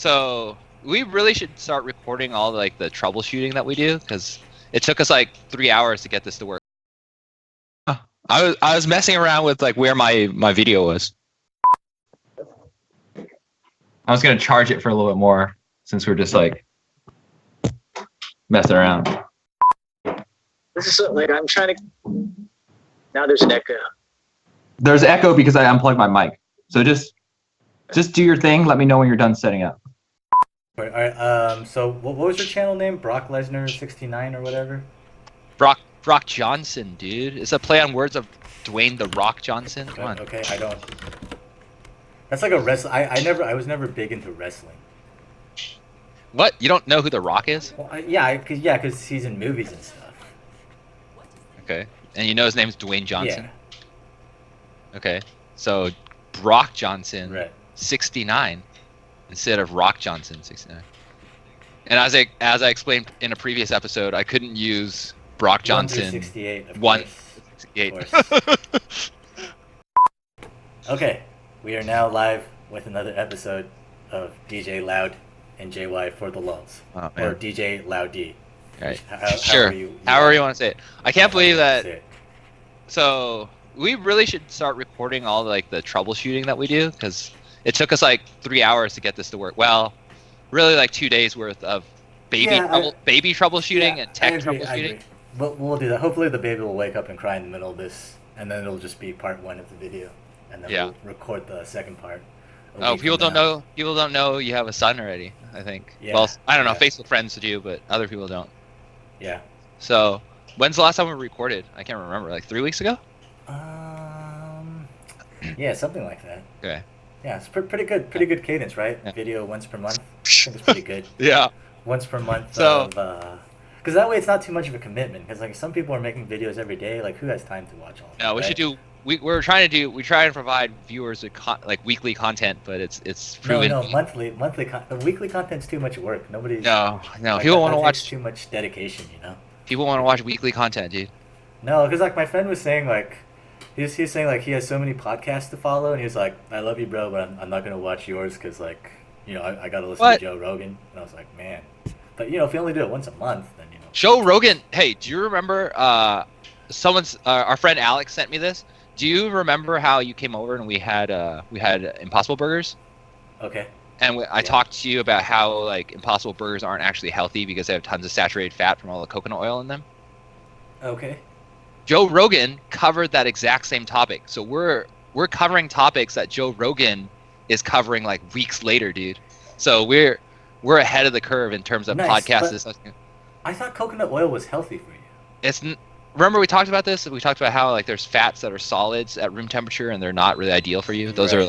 So we really should start recording all like the troubleshooting that we do because it took us like 3 hours to get this to work. I was messing around with like where my video was. I was gonna charge it for a little bit more since we're just like messing around. This is like I'm trying to. Now there's an echo. There's echo because I unplugged my mic. So just do your thing. Let me know when you're done setting up. All right. So what was your channel name? Brock Lesnar 69 or whatever. Brock Johnson, dude. It's a play on words of Dwayne the Rock Johnson. Come on. Okay, I don't. That's like a wrestling. I was never big into wrestling. What? You don't know who the Rock is? Well, because he's in movies and stuff. Okay. And you know his name's Dwayne Johnson? Yeah. Okay. So Brock Johnson, right. 69, instead of Rock Johnson, 69. And as I explained in a previous episode, I couldn't use Brock Johnson. 168. Of 168. course. Okay, we are now live with another episode of DJLaoD and JY for the Lulz, or DJLaoD. Right. Sure. However you want to say it. I can't believe that. So we really should start recording all like the troubleshooting that we do because it took us like 3 hours to get this to work. Well, really like 2 days worth of baby troubleshooting and tech troubleshooting. I agree. We'll do that. Hopefully the baby will wake up and cry in the middle of this, and then it'll just be part 1 of the video, and then we'll record the second part. Oh, people don't know. People don't know you have a son already. I think. Yeah, well, I don't know. Facebook friends do, but other people don't. Yeah. So, when's the last time we recorded? I can't remember. Like 3 weeks ago. Yeah, something like that. Okay. Yeah, it's pretty good. Pretty good cadence, right? Yeah. Video once per month. I think it's pretty good. Yeah. Once per month. So. Because that way it's not too much of a commitment. Because like some people are making videos every day. Like who has time to watch all of them? No, we should do. We try and provide viewers with like weekly content, but it's proven. No, monthly. The weekly content's too much work. Nobody's. No. Like, people want to watch. Too much dedication, you know. People want to watch weekly content, dude. No, because like my friend was saying, like he's saying like he has so many podcasts to follow, and he's like, I love you, bro, but I'm not gonna watch yours because like I gotta listen to Joe Rogan, and I was like, man, but if you only do it once a month, then Joe Rogan. Hey, do you remember? Our friend Alex sent me this. Do you remember how you came over and we had Impossible Burgers? Okay. And I talked to you about how like Impossible Burgers aren't actually healthy because they have tons of saturated fat from all the coconut oil in them. Okay. Joe Rogan covered that exact same topic. So we're covering topics that Joe Rogan is covering like weeks later, dude. So we're ahead of the curve in terms of podcasts. I thought coconut oil was healthy for you. Remember we talked about this? We talked about how like there's fats that are solids at room temperature and they're not really ideal for you. Those are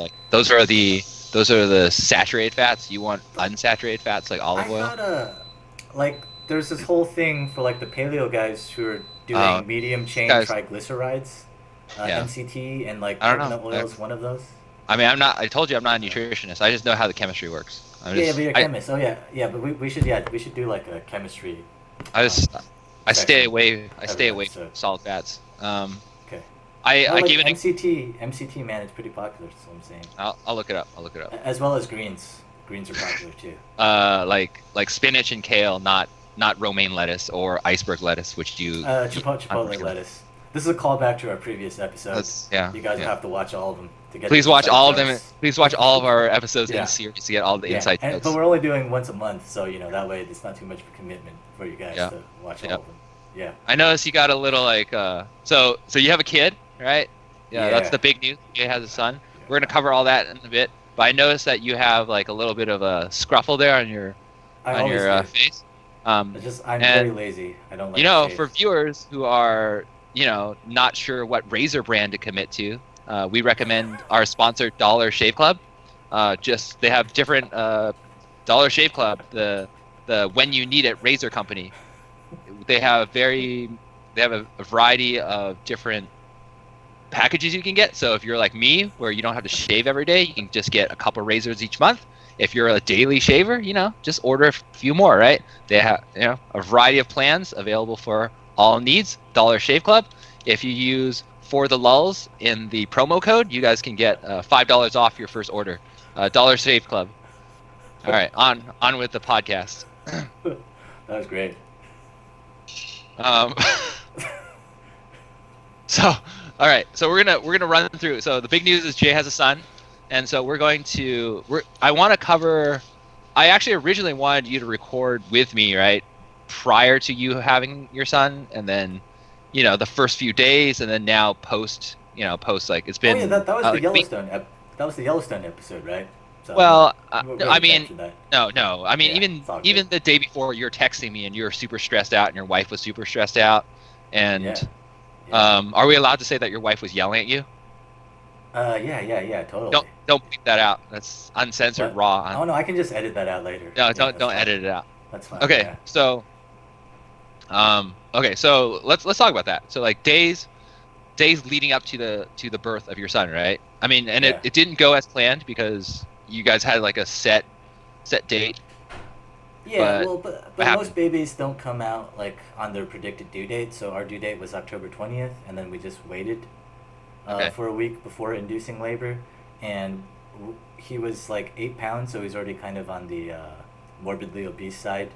the saturated fats. You want unsaturated fats like olive oil. I thought like there's this whole thing for like the paleo guys who are doing medium chain triglycerides, MCT, and like coconut oil is one of those. I mean, I told you I'm not a nutritionist. I just know how the chemistry works. But you're a chemist. But we should do like a chemistry. I stay away from solid fats. Okay. I like gave it MCT, man, it's pretty popular. That's what I'm saying. I'll look it up. As well as greens. Greens are popular too. Like spinach and kale, not romaine lettuce or iceberg lettuce, which you. Chipotle lettuce. This is a callback to our previous episodes. You guys have to watch all of them to get. Please watch all of them. Please watch all of our episodes in the series to get all the inside jokes. But we're only doing once a month, so that way it's not too much of a commitment for you guys to watch all of them. Yeah. I noticed you got a little like so you have a kid, right? Yeah. That's the big news. He has a son. We're gonna cover all that in a bit. But I noticed that you have like a little bit of a scruffle there on your face. I'm very lazy. I don't like. For viewers who are not sure what razor brand to commit to, we recommend our sponsor Dollar Shave Club. They have different Dollar Shave Club, the when you need it razor company. They have a variety of different packages you can get. So if you're like me, where you don't have to shave every day, you can just get a couple razors each month. If you're a daily shaver, just order a few more, right? They have a variety of plans available for all needs. Dollar Shave Club. If you use For the Lulz in the promo code, you guys can get $5 off your first order. Dollar Shave Club. All right, on with the podcast. That was great. Um, so, all right, so we're gonna run through. So the big news is Jay has a son, and so I want to cover. I actually originally wanted you to record with me, right, prior to you having your son, and then, the first few days, and then now post like it's been. Oh yeah, that was the like, Yellowstone. That was the Yellowstone episode, right? So well, we'll go I ahead and mean, capture that. no. I mean, Yeah, it's all even good. the day before, you're texting me and you're super stressed out, and your wife was super stressed out, and Yeah. are we allowed to say that your wife was yelling at you? Yeah, totally. Don't bleep that out. That's uncensored, What? raw. Oh no, I can just edit that out later. No, Yeah, don't that's don't fine. edit it out. That's fine. Okay, Yeah. so let's talk about that. So like days leading up to the birth of your son, right? I mean, and Yeah. it didn't go as planned because you guys had like a set date. Yeah, But but what happened? most babies don't come out like on their predicted due date. So our due date was October 20th, and then we just waited Okay. for a week before inducing labor, and he was like 8 pounds, so he's already kind of on the morbidly obese side.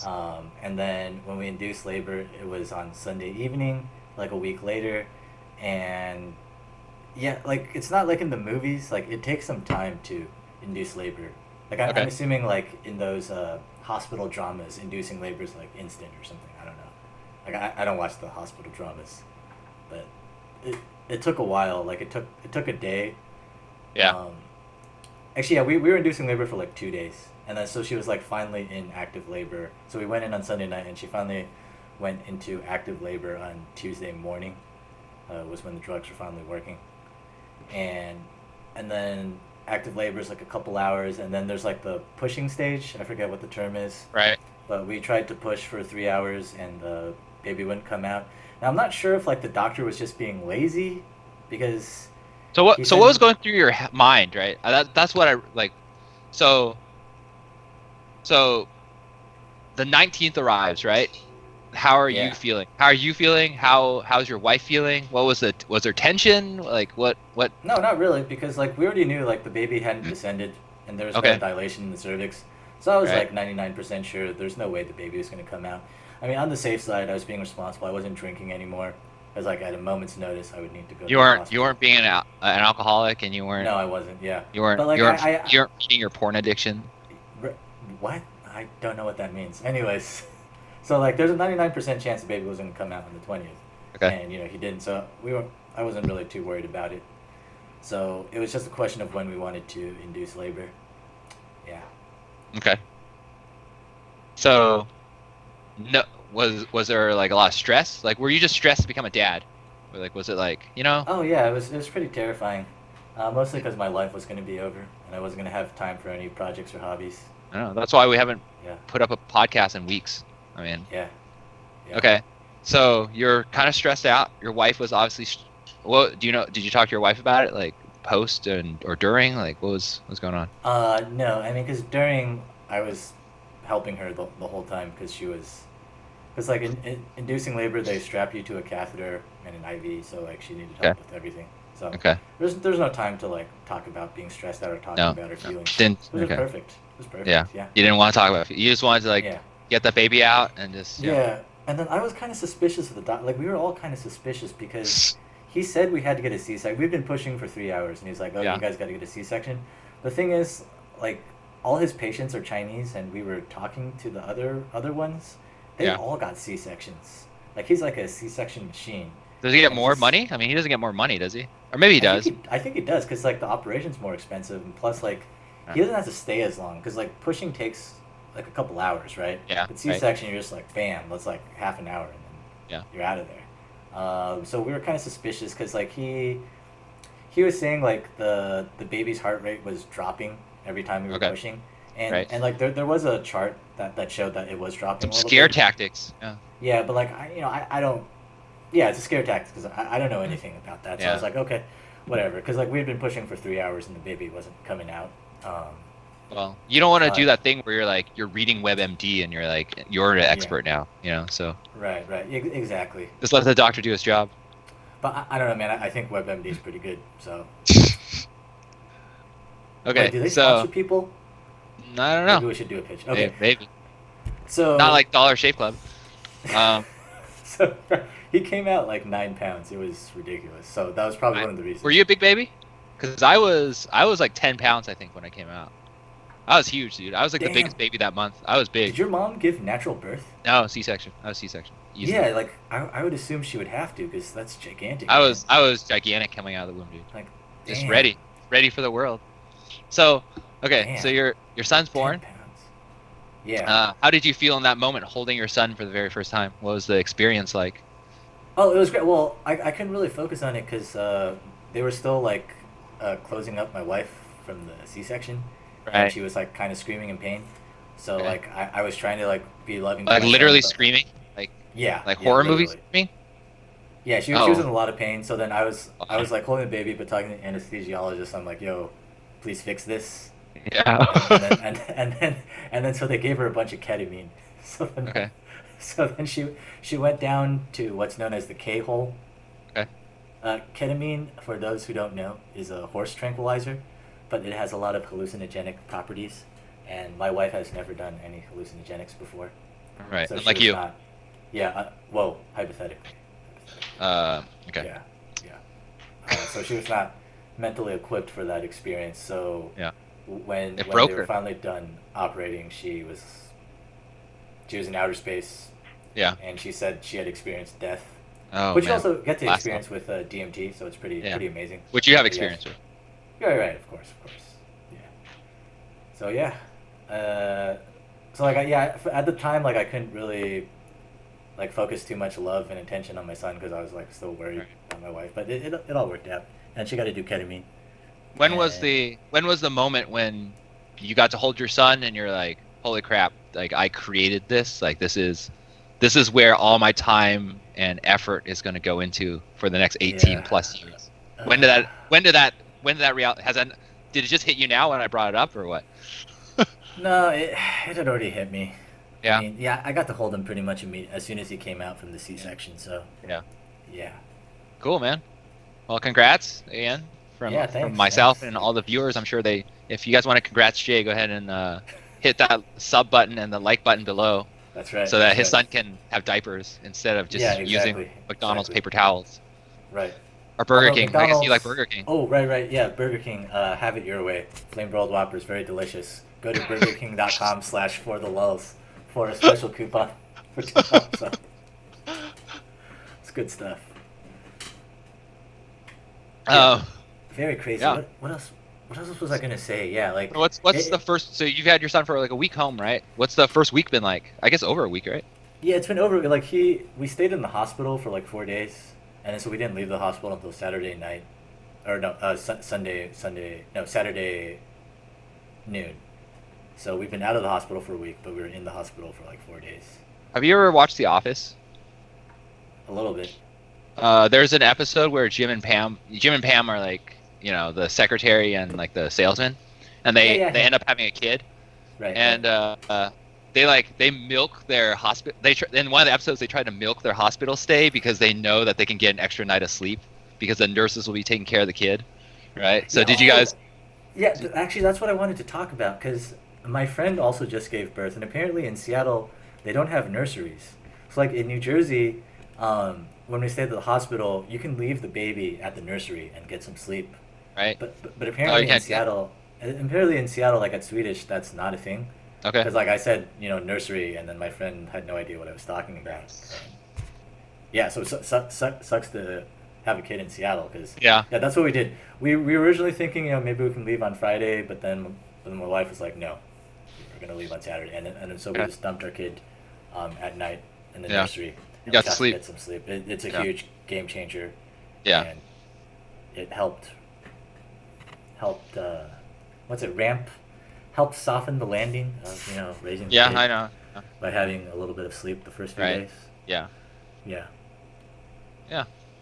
And then when we induced labor, it was on Sunday evening, like a week later, and yeah, like it's not like in the movies. Like it takes some time to induce labor. Like I'm Okay. assuming like in those hospital dramas, inducing labor is like instant or something. I don't know. Like I don't watch the hospital dramas, but it took a while. Like it took a day. Yeah. Actually, yeah, we were inducing labor for like 2 days, and then so she was like finally in active labor. So we went in on Sunday night, and she finally went into active labor on Tuesday morning. Was when the drugs were finally working, and then active labor is like a couple hours, and then there's like the pushing stage. I forget what the term is, Right. but we tried to push for 3 hours, and the baby wouldn't come out. Now I'm not sure if like the doctor was just being lazy, because So what he what was said- going through your mind, right? That's what I like. So the 19th arrives, right? How are Yeah. you feeling? How are you feeling? How's your wife feeling? Was there tension? Like what? No, not really, because like we already knew like the baby hadn't descended, and there was Okay. no dilation in the cervix. So I was Right. like 99% sure there's no way the baby was going to come out. I mean, on the safe side, I was being responsible. I wasn't drinking anymore. I was like, at a moment's notice, I would need to go. You to the weren't hospital. being an alcoholic, and you weren't No, I wasn't. Yeah. you weren't But like you weren't I you weren't feeding your porn addiction. what? I don't know what that means. Anyways, so like there's a 99% chance the baby was going to come out on the 20th. Okay. And he didn't. So I wasn't really too worried about it. So it was just a question of when we wanted to induce labor. Yeah. Okay. So, no, was there like a lot of stress? Like, were you just stressed to become a dad? Or like, was it like, Oh yeah, it was pretty terrifying. Mostly because my life was going to be over, and I wasn't going to have time for any projects or hobbies. I don't know. That's why we haven't Yeah. put up a podcast in weeks. I mean, Yeah. Yeah. okay. So you're kind of stressed out. Your wife was obviously. Well, do you know? Did you talk to your wife about it, like post or during? Like, what's going on? No, I mean, because during I was helping her the whole time, because because like in inducing labor, they strap you to a catheter and an IV, so like she needed help Okay. with everything. So Okay. there's no time to like talk about being stressed out or talking No. about her feelings. Didn't. It was Okay. perfect. It was perfect. Yeah. Yeah. You didn't want to talk about it. You just wanted to like Yeah. get the baby out and just. Yeah. And then I was kind of suspicious of the doc. Like we were all kind of suspicious because he said we had to get a C-section. We've been pushing for 3 hours, and he's like, "Oh, Yeah. you guys got to get a C-section." The thing is, like, all his patients are Chinese, and we were talking to the other ones. They Yeah. all got C-sections. Like he's like a C-section machine. Does he get And more he's- money? I mean, he doesn't get more money, does he? Or maybe he does. I think he does, because like the operation's more expensive, and plus like he Yeah. doesn't have to stay as long, because like pushing takes like a couple hours, right? Yeah, But right. C-section, you're just like, bam, that's like half an hour, and then Yeah. you're out of there. So we were kind of suspicious, because like he was saying like the baby's heart rate was dropping every time we were Okay. pushing, and Right. and like there was a chart that showed that it was dropping. Some a little scare bit. tactics. Yeah. Yeah, but like I don't. Yeah, it's a scare tactic, because I don't know anything about that. So I Yeah. was like, okay, whatever. Because like we had been pushing for 3 hours and the baby wasn't coming out. Well, you don't want to do Uh, that thing where you're like you're reading WebMD and you're like you're an expert now, So Right. Exactly. just let the doctor do his job. But I don't know, man. I think WebMD is pretty good. So. Okay, Wait, do they so sponsor people? I don't know. Maybe we should do a pitch. Okay. Maybe. So Not like Dollar Shave Club. So he came out like 9 pounds. It was ridiculous. So that was probably one of the reasons. Were you a big baby? Because I was like 10 pounds, I think, when I came out. I was huge, dude. I was like the biggest baby that month. I was big. Did your mom give natural birth? No, C-section. I was C-section. Easily. Yeah, like I would assume she would have to because that's gigantic. I was gigantic coming out of the womb, dude. Like, just damn. ready for the world. So, okay, Damn. so your son's 10 born. pounds. Yeah. How did you feel in that moment holding your son for the very first time? What was the experience like? Oh, it was great. Well, I couldn't really focus on it because they were still like closing up my wife from the C-section, and Right. she was like kind of screaming in pain. So Okay. like I was trying to like be loving. to Like my literally son, but- screaming? Like Yeah. like yeah, horror literally. movies screaming? Yeah, she was in Oh. a lot of pain. So then I was like holding the baby, but talking to the anesthesiologist. I'm like, yo, please fix this. Yeah. And then so they gave her a bunch of ketamine. So then, Okay. so then she went down to what's known as the K-hole. Okay. Ketamine, for those who don't know, is a horse tranquilizer, but it has a lot of hallucinogenic properties. And my wife has never done any hallucinogenics before. Right. So she Like was you. not- yeah. Whoa. Hypothetically. Okay. Yeah. So she was not mentally equipped for that experience. So Yeah. when It when broke they were her. finally done operating, she was in outer space, Yeah. and she said she had experienced death, Oh, which man. you also get to Last experience with DMT. So it's pretty Yeah. amazing. Which you have But yes. experience with. Right. Of course. Yeah. So yeah. So like at the time like I couldn't really like focus too much love and attention on my son because I was like still worried Right. about my wife, but it all worked out, and she got to do ketamine. When was And- the moment when you got to hold your son and you're like, holy crap, like I created this, like this is where all my time and effort is going to go into for the next 18 Yeah. plus years. When did that reality did it just hit you now when I brought it up or what? No, it had already hit me. Yeah. I mean, yeah, I got to hold him pretty much as soon as he came out from the C-section. So Yeah. yeah. Cool, man. Well, congrats again from Yeah, thanks, myself thanks. and all the viewers. I'm sure if you guys want to congrats Jay, go ahead and hit that sub button and the like button below That's right. so that that's his right. son can have diapers instead of just Yeah, using exactly, McDonald's exactly. paper towels. Right. Or Burger Although King. I guess you like McDonald's- Burger King. Oh, right. Yeah, Burger King. Have it your way. Flame broiled Whoppers, very delicious. Go to BurgerKing.com/for-the-Lulz for a special coupon for $2 off. It's good stuff. Very crazy. Yeah. What else was I gonna say? Yeah, like What's it- the first? So you've had your son for like a week home, right? What's the first week been like? I guess over a week, right? Yeah, it's been over. Like we stayed in the hospital for like 4 days, and then so we didn't leave the hospital until Saturday night, or no, Saturday noon. So we've been out of the hospital for a week, but we were in the hospital for like 4 days. Have you ever watched The Office? A little bit. There's an episode where Jim and Pam are like, you know, the secretary and like the salesman, and they Yeah. end up having a kid, Right. and they milk their hospital. In one of the episodes they tried to milk their hospital stay because they know that they can get an extra night of sleep because the nurses will be taking care of the kid, right? So Yeah, did you guys? Yeah, actually, that's what I wanted to talk about because my friend also just gave birth, and apparently in Seattle they don't have nurseries. So like in New Jersey, when we stayed at the hospital, you can leave the baby at the nursery and get some sleep. Right. But Oh, apparently you in can't- Seattle, like at Swedish, that's not a thing. Okay. Because like I said, nursery, and then my friend had no idea what I was talking about. Yeah, so it sucks to have a kid in Seattle because Yeah. that's what we did. We were originally thinking maybe we can leave on Friday, but then my wife was like, no, we're gonna leave on Saturday, and then so we Okay. just dumped our kid at night in the Yeah. nursery. You and got we to sleep. Get some sleep. It's a Yeah. huge game changer. Yeah. And it helped. Helped soften the landing of raising the Yeah, kid I know. by having a little bit of sleep the first few Right. days. Yeah. Yeah.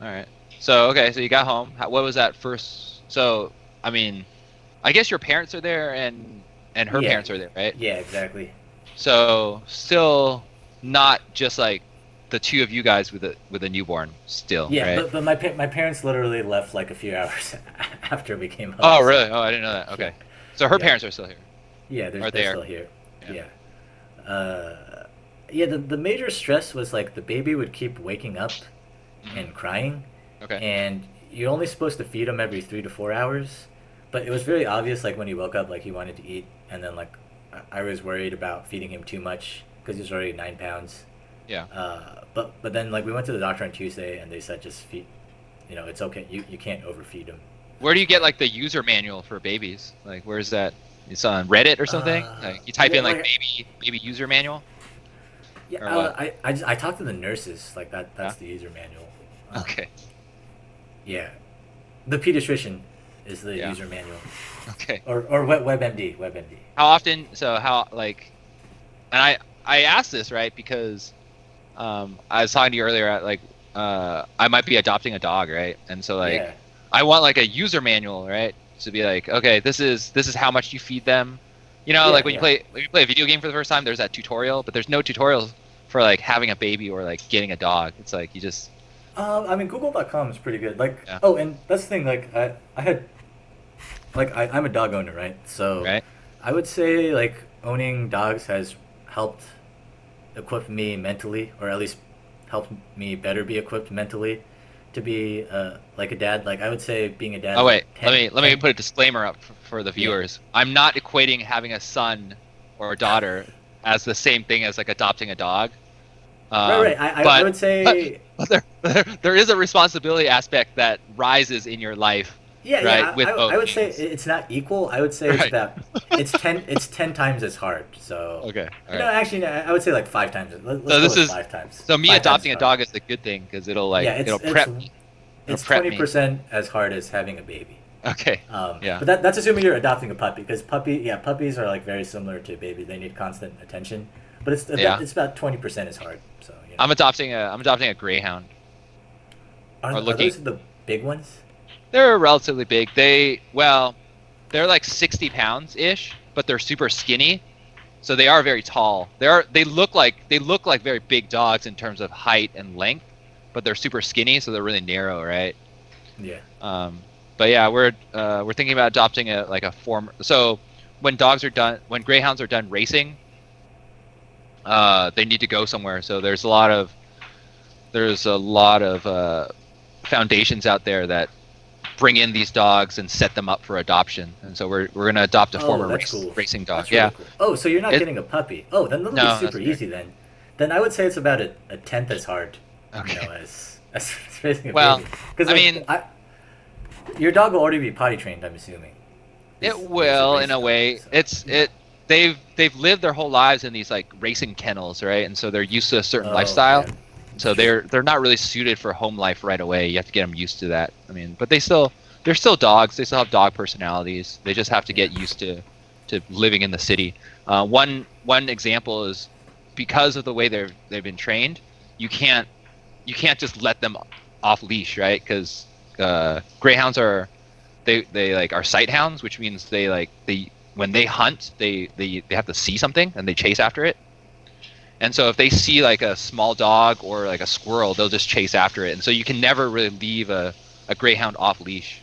All right. So okay, so you got home. What was that first? So I mean, I guess your parents are there and her Yeah. parents are there, right? Yeah, exactly. So still not just like the two of you guys with a newborn still, Yeah, right? but my parents literally left like a few hours after we came home. Oh so- really? Oh, I didn't know that. Okay. So her Yeah. parents are still here. Yeah, Are they're there? still here. Yeah. Yeah. The major stress was like the baby would keep waking up Mhm. and crying, Okay. and you're only supposed to feed him every 3 to 4 hours. But it was very obvious, like when he woke up, like he wanted to eat, and then like I was worried about feeding him too much because he was already 9 pounds. Yeah. But then like we went to the doctor on Tuesday, and they said just feed. You know, it's okay. You can't overfeed him. Where do you get like the user manual for babies? Like, where's that? It's on Reddit or something? Like, you type Yeah, in like like baby user manual yeah. or what? I talked to the nurses. Like that. Yeah. That's the user manual. Okay. Yeah, the pediatrician is the Yeah. user manual, Okay. or WebMD. WebMD. How often? So how like? And I asked this right because I was talking to you earlier. Like I might be adopting a dog, right? And so like Yeah. I want like a user manual, right? To be like, okay, this is how much you feed them. You know, Yeah, like when yeah. you play a video game for the first time, there's that tutorial, but there's no tutorial for like having a baby or like getting a dog. It's like you just I mean, Google.com is pretty good. Like, Yeah. oh, and that's the thing. Like, I had, like, I'm a dog owner, right? So, right. I would say like owning dogs has helped equip me mentally, or at least helped me better be equipped mentally to be like a dad. Like, I would say being a dad. Oh is wait, like 10, let me 10 put a disclaimer up for the viewers. I'm not equating having a son or a daughter as the same thing as like adopting a dog. Right. I But would say. but there is a responsibility aspect that rises in your life, Yeah, right? yeah. With both I would say things. it's not equal. I would say it's Right. about it's ten times as hard. So Okay. All no, right. actually, no, I would say like 5 times. Let's So go this with is 5 times. so me 5 times adopting as a hard. dog is a good thing because it'll Yeah, it'll prep me. It'll it's prep me. 20% as hard as having a baby. Okay. Yeah. But that's assuming you're adopting a puppy, because puppies are like very similar to a baby. They need constant attention, but Yeah. it's about 20% as hard. So you know. I'm adopting a greyhound. Are looking- those the big ones? They're relatively big. They're like 60 pounds ish, but they're super skinny, so they are very tall. They look like very big dogs in terms of height and length, but they're super skinny, so they're really narrow, right? Yeah. But yeah, we're thinking about adopting a form. So when greyhounds are done racing, they need to go somewhere. So there's a lot of foundations out there that bring in these dogs and set them up for adoption. And so we're gonna adopt a former that's cool. racing dog. That's really Yeah. cool. Oh, so you're not It- getting a puppy? Oh, then that'll No, be that's super fair. easy then. Then I would say it's about a tenth as hard. Okay. You know, as raising a Well, baby. Because I mean- your dog will already be potty trained. I'm assuming. It It's a will, race in a dog, way. so- They've lived their whole lives in these like racing kennels, right? And so they're used to a certain Oh, lifestyle. okay. So they're not really suited for home life right away. You have to get them used to that. I mean, but they're still dogs. They still have dog personalities. They just have to get used to living in the city. One example is because of the way they've been trained, you can't just let them off leash, right? Because greyhounds are sight hounds, which means when they hunt, they have to see something and they chase after it. And so if they see like a small dog or like a squirrel, they'll just chase after it. And so you can never really leave a greyhound off leash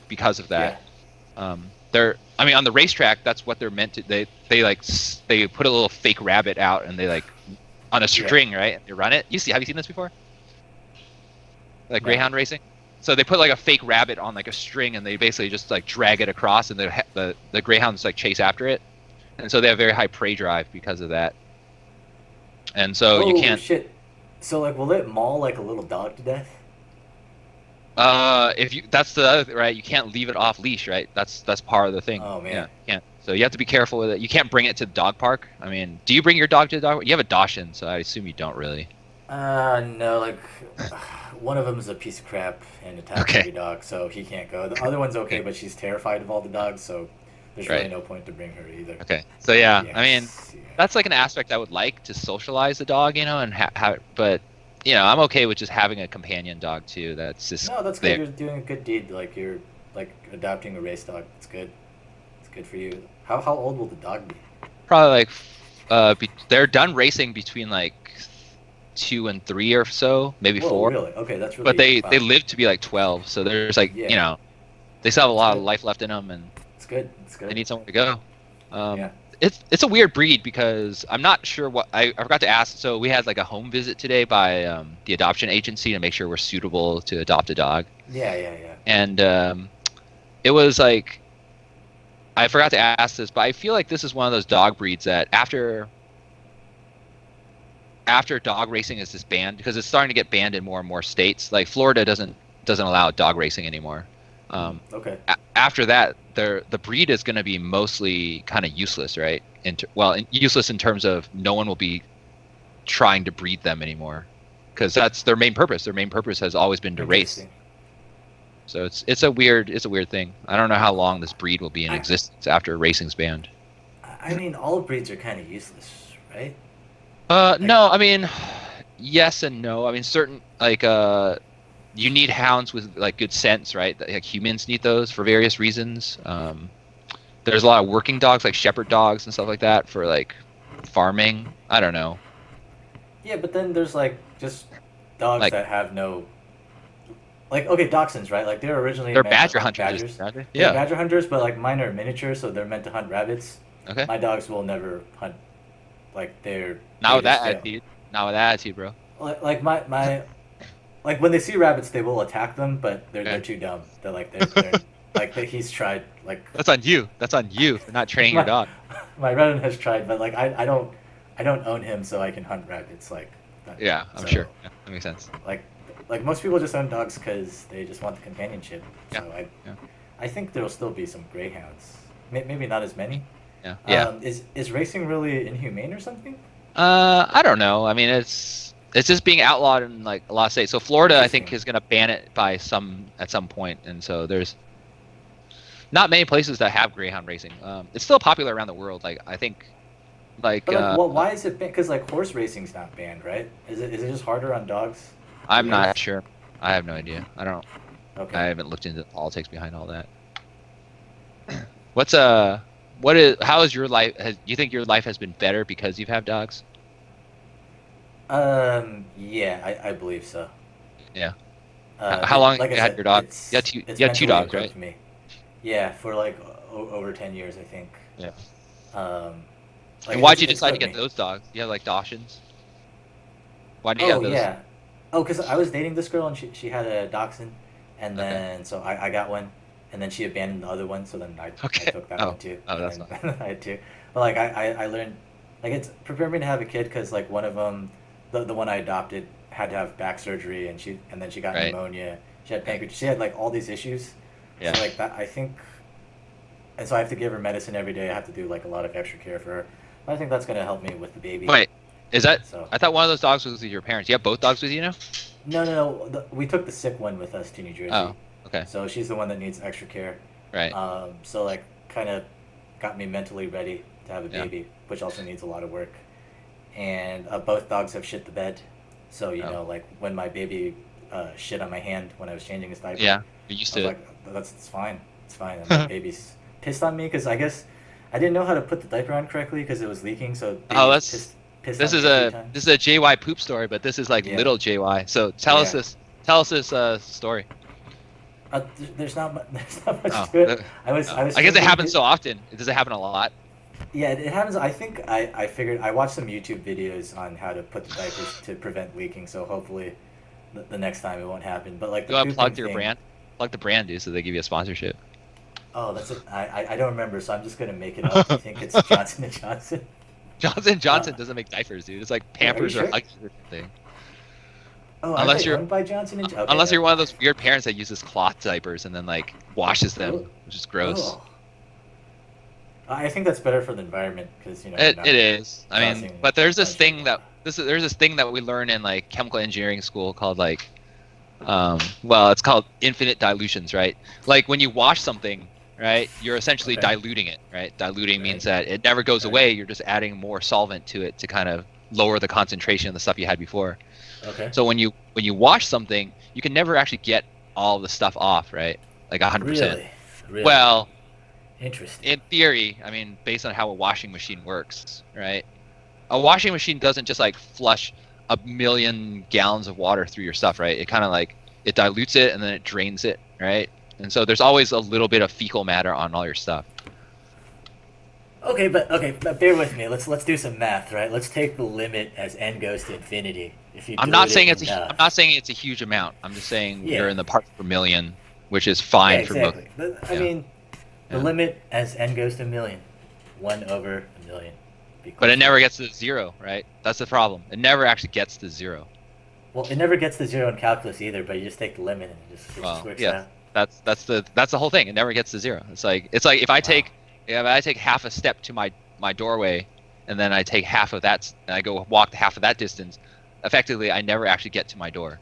because of that. On the racetrack, that's what they're meant to. They put a little fake rabbit out and they like on a string, right? And they run it. Have you seen this before? Like No. greyhound racing? So they put like a fake rabbit on like a string and they basically just like drag it across and the greyhounds like chase after it. And so they have very high prey drive because of that. And so you can't. Shit. So like, will it maul like a little dog to death? That's the other right. You can't leave it off leash, right? That's part of the thing. Oh, man. Yeah, you can't. So you have to be careful with it. You can't bring it to the dog park. I mean, do you bring your dog to the dog park? You have a Dachshund, so I assume you don't really. No. Like, one of them is a piece of crap and attacks Okay. every dog, so he can't go. The other one's okay, but she's terrified of all the dogs, so there's really no point to bring her either. Okay. So yeah, I mean, Yes, yeah. that's like an aspect I would like to socialize the dog, and but I'm okay with just having a companion dog too. That's just No, that's there. good. You're doing a good deed. Like you're like adopting a race dog. It's good. It's good for you. How old will the dog be? Probably like they're done racing between like 2 and 3 or so, maybe Whoa, 4. really? Okay, that's really. But they wow. live to be like 12, so there's like Yeah. they still have a lot of good. life left in them, and It's good. It's good. they need somewhere to go. Yeah. It's a weird breed because I'm not sure what I forgot to ask. So we had like a home visit today by the adoption agency to make sure we're suitable to adopt a dog. Yeah. And it was like I forgot to ask this, but I feel like this is one of those dog breeds that after dog racing is disbanded, because it's starting to get banned in more and more states. Like Florida doesn't allow dog racing anymore. Okay. After that, the breed is going to be mostly kind of useless, right? Useless in terms of no one will be trying to breed them anymore, because that's their main purpose. Their main purpose has always been to race. So it's a weird thing. I don't know how long this breed will be in existence after racing's banned. I mean, all breeds are kind of useless, right? No, I mean, yes and no. I mean, certain you need hounds with like good sense, right? Like humans need those for various reasons. There's a lot of working dogs, like shepherd dogs and stuff like that, for like farming. I don't know. Yeah, but then there's like just dogs that have no. Like, okay, dachshunds, right? Like they're originally they're meant badger to hunt hunters. badgers. Yeah, They're badger hunters, but like mine are miniature, so they're meant to hunt rabbits. Okay. My dogs will never hunt. Like they're not with that attitude. Not with that attitude, bro. Like my like when they see rabbits, they will attack them, but they're too dumb. They're like he's tried like. That's on you. That's on you for not training your dog. My Reddit has tried, but like I don't own him, so I can hunt rabbits. Like. Yeah, I'm sure. Yeah, that makes sense. Like most people just own dogs because they just want the companionship. So I think there'll still be some greyhounds. Maybe not as many. Yeah. Is racing really inhumane or something? I don't know. I mean, it's just being outlawed in like a lot of states. So Florida, I think, is going to ban it at some point, and so there's not many places that have greyhound racing. It's still popular around the world. Like I think, like. But why is it banned? Because like horse racing's not banned, right? Is it just harder on dogs? I'm not sure. I have no idea. I don't. Okay. I haven't looked into the politics behind all that. How is your life? Do you think your life has been better because you've had dogs? Yeah, I believe so. Yeah. How long have you had your dog? You had two dogs, right? Me. Yeah, for like over 10 years, I think. Yeah. And why'd you decide to get those dogs? You have like Dachshunds? Why do you have those? Yeah. Oh, because I was dating this girl and she had a dachshund, and then so I got one, and then she abandoned the other one, so then I took that one too. Oh, that's fine. I had two. But like I learned, like it's prepared me to have a kid because like one of them, the one I adopted had to have back surgery and then she got pneumonia. She had pancreatitis. She had like all these issues. Yeah. So like that, I think, and so I have to give her medicine every day. I have to do like a lot of extra care for her. I think that's gonna help me with the baby. Wait, is that? So, I thought one of those dogs was with your parents. You have both dogs with you now? No. We took the sick one with us to New Jersey. Oh, okay. So she's the one that needs extra care. Right. So like, kind of got me mentally ready to have a baby, which also needs a lot of work. And both dogs have shit the bed, so you know, like when my baby shit on my hand when I was changing his diaper. Yeah, you're used to it. Like, it's fine. It's fine. And my baby's pissed on me because I guess I didn't know how to put the diaper on correctly because it was leaking. So this is a JY poop story, but this is like little JY. So tell us this story. There's not much to it. I guess it happens so often. Does it happen a lot? Yeah, it happens. I think I figured I watched some YouTube videos on how to put the diapers to prevent leaking. So hopefully, the next time it won't happen. But like, you want to plug your brand? Plug the brand, dude, so they give you a sponsorship. Oh, that's it. I don't remember, so I'm just gonna make it up. I think it's Johnson & Johnson. Johnson doesn't make diapers, dude. It's like Pampers or Huggies or something. Oh, unless you're owned by Johnson & Johnson. Unless you're one of those weird parents that uses cloth diapers and then like washes them, which is gross. Oh. I think that's better for the envionment because it is. I mean, but there's this thing that we learn in like chemical engineering school called like, it's called infinite dilutions, right? Like when you wash something, right, you're essentially diluting it, right? Diluting means that it never goes away. You're just adding more solvent to it to kind of lower the concentration of the stuff you had before. Okay. So when you wash something, you can never actually get all the stuff off, right? Like 100%. Really? Well, interesting. In theory, I mean, based on how a washing machine works, right? A washing machine doesn't just like flush a million gallons of water through your stuff, right? It kind of like it dilutes it and then it drains it, right? And so there's always a little bit of fecal matter on all your stuff. But bear with me. Let's do some math, right? Let's take the limit as n goes to infinity. If you I'm dilute not saying it I'm enough. not saying it's a huge amount. I'm just saying Yeah. you're in the parts per million, which is fine Yeah, for most. exactly. I Yeah. mean, the Yeah. limit as n goes to a million, 1/1,000,000. Be But it close. never gets to 0, right? That's the problem. It never actually gets to 0. Well, it never gets to 0 in calculus either. But you just take the limit and it just Well, works yeah. out. That's the whole thing. It never gets to 0. It's like if I take half a step to my doorway, and then I take half of that, and I go walk half of that distance, effectively I never actually get to my door.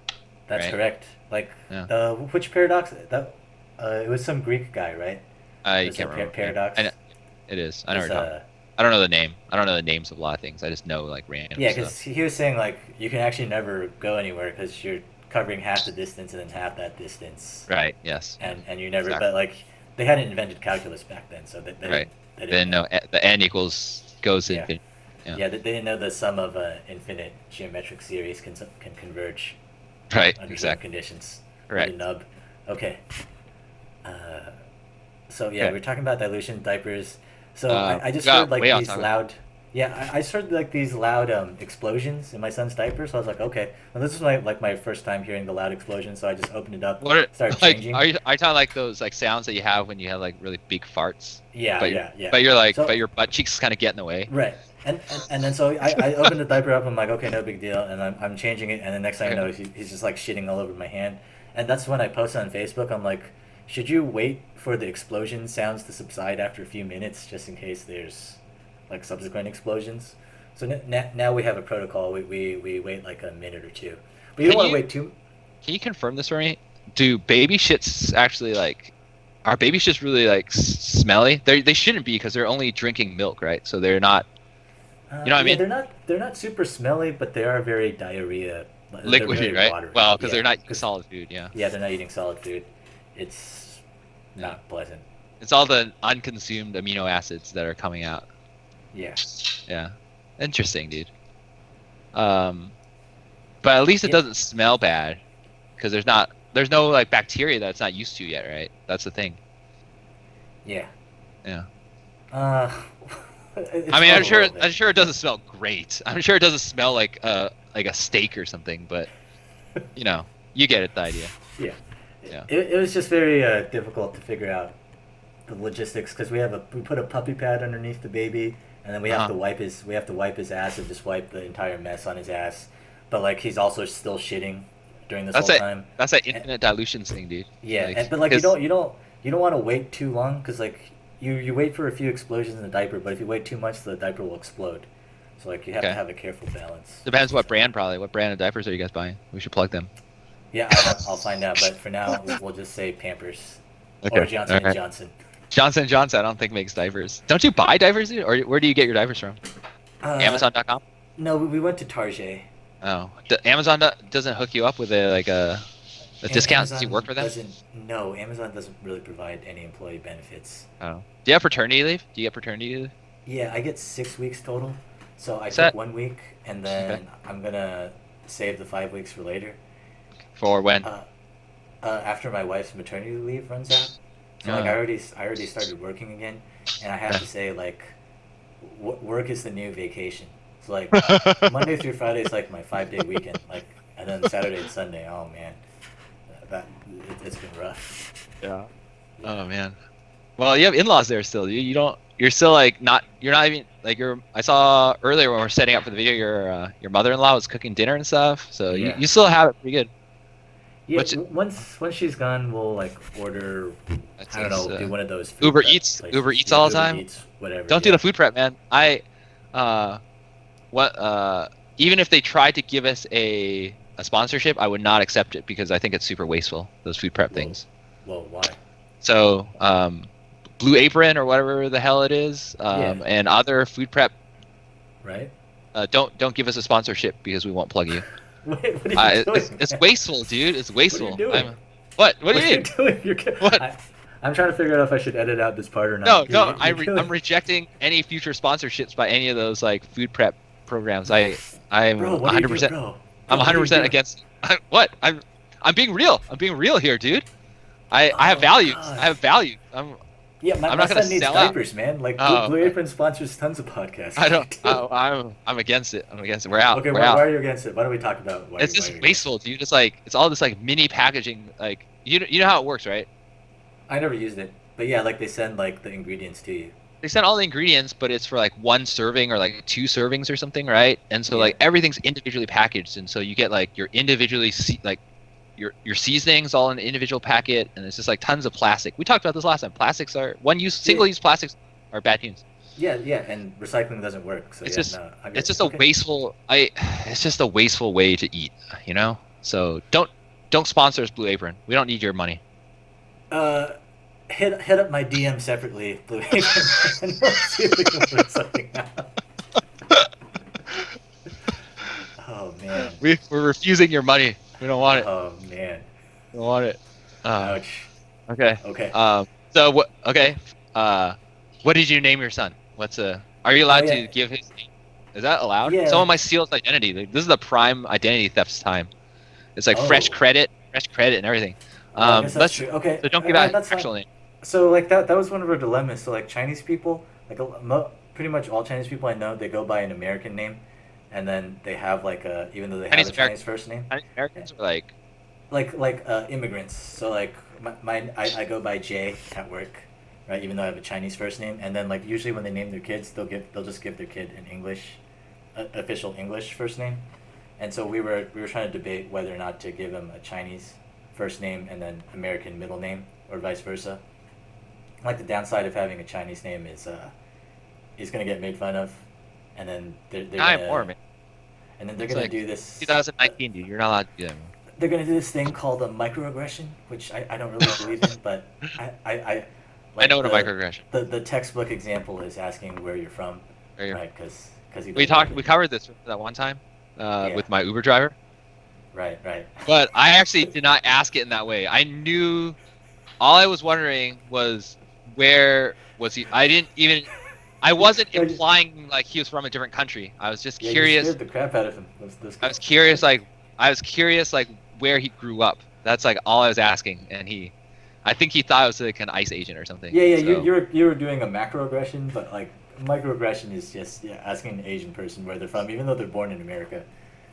That's Right. correct. Like Yeah. which paradox? That it was some Greek guy, right? I It was can't a remember. paradox. I know, it is. I know It's, what you're talking about. I don't know the name. I don't know the names of a lot of things. I just know like random Yeah, stuff. because he was saying like you can actually never go anywhere because you're covering half the distance and then half that distance, Right. Yes. and you never. Exactly. But like they hadn't invented calculus back then, so they Right. They Then no, the n equals goes to Yeah. infinity. Yeah, they didn't know the sum of infinite geometric series can converge Right. under certain Exactly. conditions. Right. The nub. Okay. So yeah, Okay. we're talking about dilution diapers. So I just got heard like way off these topic. loud. Yeah, I just heard like these loud explosions in my son's diaper. So I was like, okay. Well, this is my first time hearing the loud explosion. So I just opened it up, What are, started like, changing. are you talking like those like sounds that you have when you have like really big farts? Yeah, but yeah. But you're like, So- but your butt cheeks kind of get in the way. Right. And then so I opened the diaper up. I'm like, okay, no big deal. And I'm changing it. And the next thing I know, he's just like shitting all over my hand. And that's when I posted on Facebook. I'm like, should you wait for the explosion sounds to subside after a few minutes, just in case there's like subsequent explosions? So now we have a protocol. We wait like a minute or two. But you don't Can want to you- wait too. Can you confirm this for me? Do baby shits actually like? Are baby shits really like smelly? They shouldn't be because they're only drinking milk, right? So they're not know what I mean? They're not super smelly, but they are very diarrhea. They're liquidy, very right? watery. Well, because Yeah, they're not eating solid food. Yeah. Yeah, they're not eating solid food. It's not pleasant. It's all the unconsumed amino acids that are coming out. Yeah. Yeah. Interesting, dude. But at least it Yeah. doesn't smell bad, because there's no like bacteria that it's not used to yet, right? That's the thing. Yeah. Yeah. It's I mean, fun a little bit. I'm sure it doesn't smell great. I'm sure it doesn't smell like a steak or something, but you know, you get the idea. Yeah. Yeah. It was just very difficult to figure out the logistics because we put a puppy pad underneath the baby, and then we have to wipe his ass and just wipe the entire mess on his ass. But like he's also still shitting during this whole time. That's that infinite dilutions thing, dude. Yeah, Like, but like you 'cause- don't want to wait too long because like you wait for a few explosions in the diaper, but if you wait too much, the diaper will explode. So like you have to Okay. have a careful balance. Depends what brand, probably. What brand of diapers are you guys buying? We should plug them. Yeah, I'll find out. But for now, we'll just say Pampers Okay. or Johnson Alright. and Johnson. Johnson & Johnson, I don't think makes diapers. Don't you buy diapers, dude? Or where do you get your diapers from? Amazon.com? No, we went to Target. Oh, Amazon doesn't hook you up with a discount since you work for them? No, Amazon doesn't really provide any employee benefits. Oh. Do you have paternity leave? Do you get paternity leave? Yeah, I get 6 weeks total. So I Is took that- 1 week, and then Okay. I'm gonna save the 5 weeks for later. For when? After my wife's maternity leave runs out. So like I already started working again, and I have to say like, work is the new vacation. So like Monday through Friday is like my 5-day weekend, like, and then Saturday and Sunday. Oh man, it's been rough. Yeah. Oh man. Well, you have in-laws there still. You don't. You're still like not. You're not even like you're. I saw earlier when we were setting up for the video. Your mother-in-law was cooking dinner and stuff. So Yeah. you still have it pretty good. Yeah, What's it- once she's gone, we'll like order. That's- I don't know, that's, do one of those food Uber prep Eats- places. Uber Eats Yeah, all the Uber time? Eats, whatever. Don't do the food prep, man. Even if they tried to give us a sponsorship, I would not accept it because I think it's super wasteful. Those food prep things. Well, why? So, Blue Apron or whatever the hell it is, and other food prep, Right? don't give us a sponsorship because we won't plug you. What are you doing? It's man? wasteful, dude. It's wasteful. What are you doing? What do you What are you mean? doing? What? I'm tryrying to figure out if I should edit out this part or No, not. no. You're I'm rejecting any future sponsorships by any of those like food prep programs. I'm Bro, what are you 100%. doing, bro? I'm Bro, what are you 100% doing? against. What? I'm being real. I'm being real here, dude. I have Oh, values. God. I have value. Yeah, my I'm not gonna son needs sell out. diapers, man. Like Oh, Blue okay. Apron sponsors tons of podcasts. I don't. I'm against it. I'm against it. We're out. Okay, We're why out. are you against it? Why don't we talk about why It's why just you're against it? wasteful. You just like it's all this like mini packaging. Like you know how it works, right? I never used it, but yeah, like they send like the ingredients to you. They send all the ingredients, but it's for like one serving or like two servings or something, right? And so Yeah. like everything's individually packaged, and so you get like your individually like your seasonings all in an individual packet, and it's just like tons of plastic. We talked about this last time. Plastics are single-use plastics are bad news. Yeah, and recycling doesn't work. So It's yeah, just no, I get it's you. just a Okay. wasteful. It's just a wasteful way to eat, you know. So don't sponsor us, Blue Apron. We don't need your money. Hit up my DM separately, Blue Apron, and we'll see if we can work something out. Oh man. We're refusing your money. We don't want it. Oh man. We don't want it. Ouch. Okay. Okay. So what? Okay. What did you name your son? Are you allowed yeah. to give his name? Is that allowed? Yeah. Someone might steal his identity. Like, this is the prime identity theft time. It's like Oh. fresh credit, and everything. I guess that's true. Okay. So don't give out that's actual fine. name. So like that was one of our dilemmas. So like Chinese people, like pretty much all Chinese people I know, they go by an American name, and then they have like even though they have a Chinese first name. Chinese Americans are like Like immigrants. So like I go by Jay at work, right? Even though I have a Chinese first name, and then like usually when they name their kids, they'll just give their kid an official English first name, and so we were trying to debate whether or not to give him a Chinese first name and then American middle name or vice versa. Like the downside of having a Chinese name is he's gonna get made fun of, and then they're gonna, and then they're It's gonna like do this. 2019, dude. You're not allowed to do that. They're gonna do this thing called a microaggression, which I don't really believe in, but I I know what a microaggression. The textbook example is asking where you're from, Where you're- right? Because We covered this that one time with my Uber driver. Right. But I actually did not ask it in that way. I knew. All I was wondering was where was he? I wasn't implying like he was from a different country. I was just curious. You scared the crap out of him. I was curious like where he grew up. That's like all I was asking, and I think he thought I was like an ICE agent or something. Yeah. So, You were doing a macroaggression, but like microaggression is just asking an Asian person where they're from, even though they're born in America.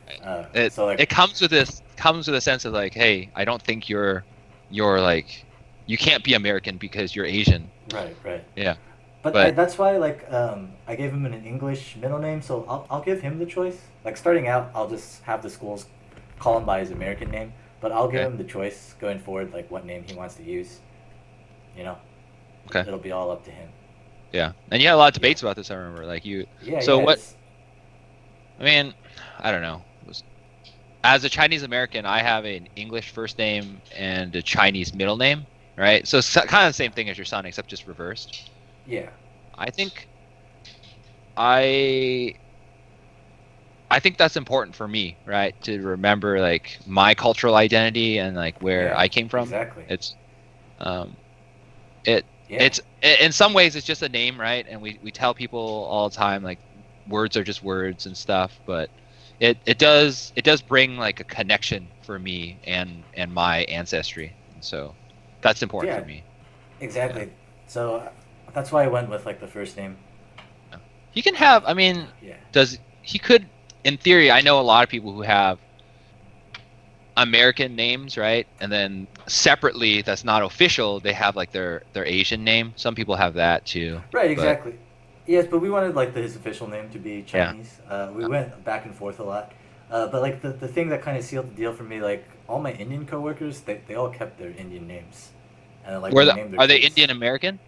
It comes with a sense of like, hey, I don't think you're like, you can't be American because you're Asian. Right. Yeah. But that's why like I gave him an English middle name, so I'll give him the choice. Like starting out, I'll just have the schools call him by his American name, but I'll give him the choice going forward, like what name he wants to use. You know. Okay. It'll be all up to him. Yeah, and you had a lot of debates about this. I remember, like you. Yeah. So yeah, what? I mean, I don't know. As a Chinese American, I have an English first name and a Chinese middle name, right? So it's kind of the same thing as your son, except just reversed. Yeah. I think that's important for me, right? To remember like my cultural identity and like where I came from. Exactly. It's it's in some ways it's just a name, right? And we tell people all the time like words are just words and stuff, but it does bring like a connection for me and my ancestry, and so that's important for me. Exactly. Yeah. So that's why I went with like the first name. He can have. I mean, he could, in theory. I know a lot of people who have American names, right? And then separately, that's not official. They have like their Asian name. Some people have that too. Right. Exactly. Yes, but we wanted like his official name to be Chinese. We went back and forth a lot. But like the thing that kind of sealed the deal for me, like all my Indian coworkers, they all kept their Indian names. And like are they Indian American?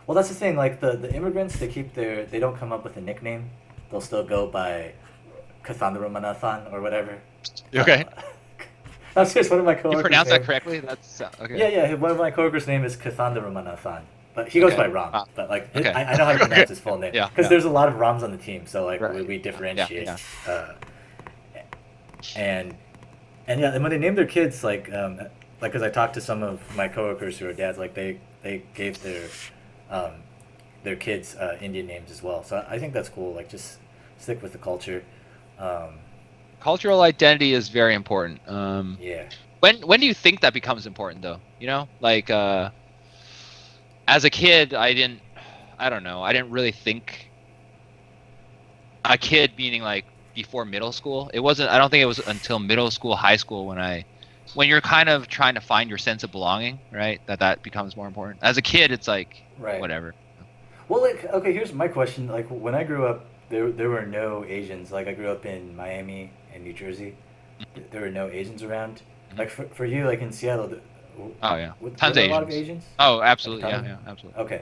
Well, that's the thing. Like the immigrants, they don't come up with a nickname. They'll still go by Cassandra Manathan or whatever. Okay. That's just one of my coworkers. You pronounce that correctly? That's okay. Yeah. One of my coworkers' name is Cassandra Manathan. But he goes by Ram. But like I know how to pronounce his full name. Because there's a lot of Rams on the team, so like we differentiate. And when they name their kids like because I talked to some of my coworkers who are dads, like they gave their kids Indian names as well. So I think that's cool. Like just stick with the culture. Cultural identity is very important. Yeah. When do you think that becomes important though? You know, like as a kid, I don't know, I didn't really think a kid meaning like before middle school. It wasn't. I don't think it was until middle school, high school when you're kind of trying to find your sense of belonging, right? That becomes more important. As a kid, it's like Right. whatever. Well, like, okay, here's my question. Like, when I grew up, there were no Asians. Like, I grew up in Miami and New Jersey. There were no Asians around. Mhm. Like, for you, like in Seattle, Oh yeah, were tons of there a lot of Asians. Asians? Oh, Like, a absolutely. ton Yeah, of yeah, them? absolutely. Okay.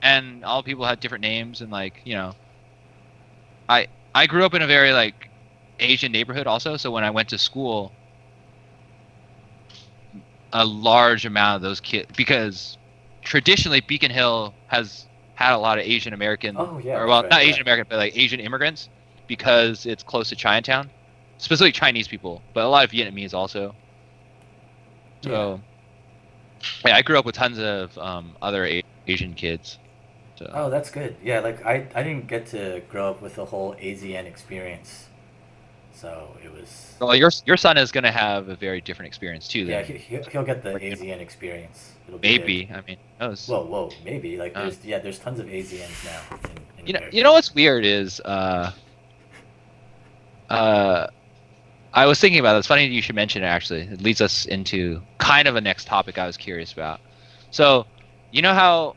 And all people had different names, and like I grew up in a very like Asian neighborhood also. So when I went to school, a large amount of those kids, because traditionally Beacon Hill has had a lot of Asian American, Oh, yeah, or that's well, right, not Asian right. American, but like Asian immigrants, because it's close to Chinatown, specifically Chinese people, but a lot of Vietnamese also. Yeah. So yeah, I grew up with tons of other Asian kids. So Oh, that's good. Yeah, like, I didn't get to grow up with the whole AZN experience. So it was. well, your son is gonna have a very different experience too Yeah, than he'll get the you know, AZN experience. It'll be good. maybe. I mean, who knows? Whoa, maybe. Like, Uh, there's tons of AZNs now in you America. know what's weird is uh I was thinking about it. It's funny you should mention it. Actually, it leads us into kind of a next topic I was curious about. So, you know how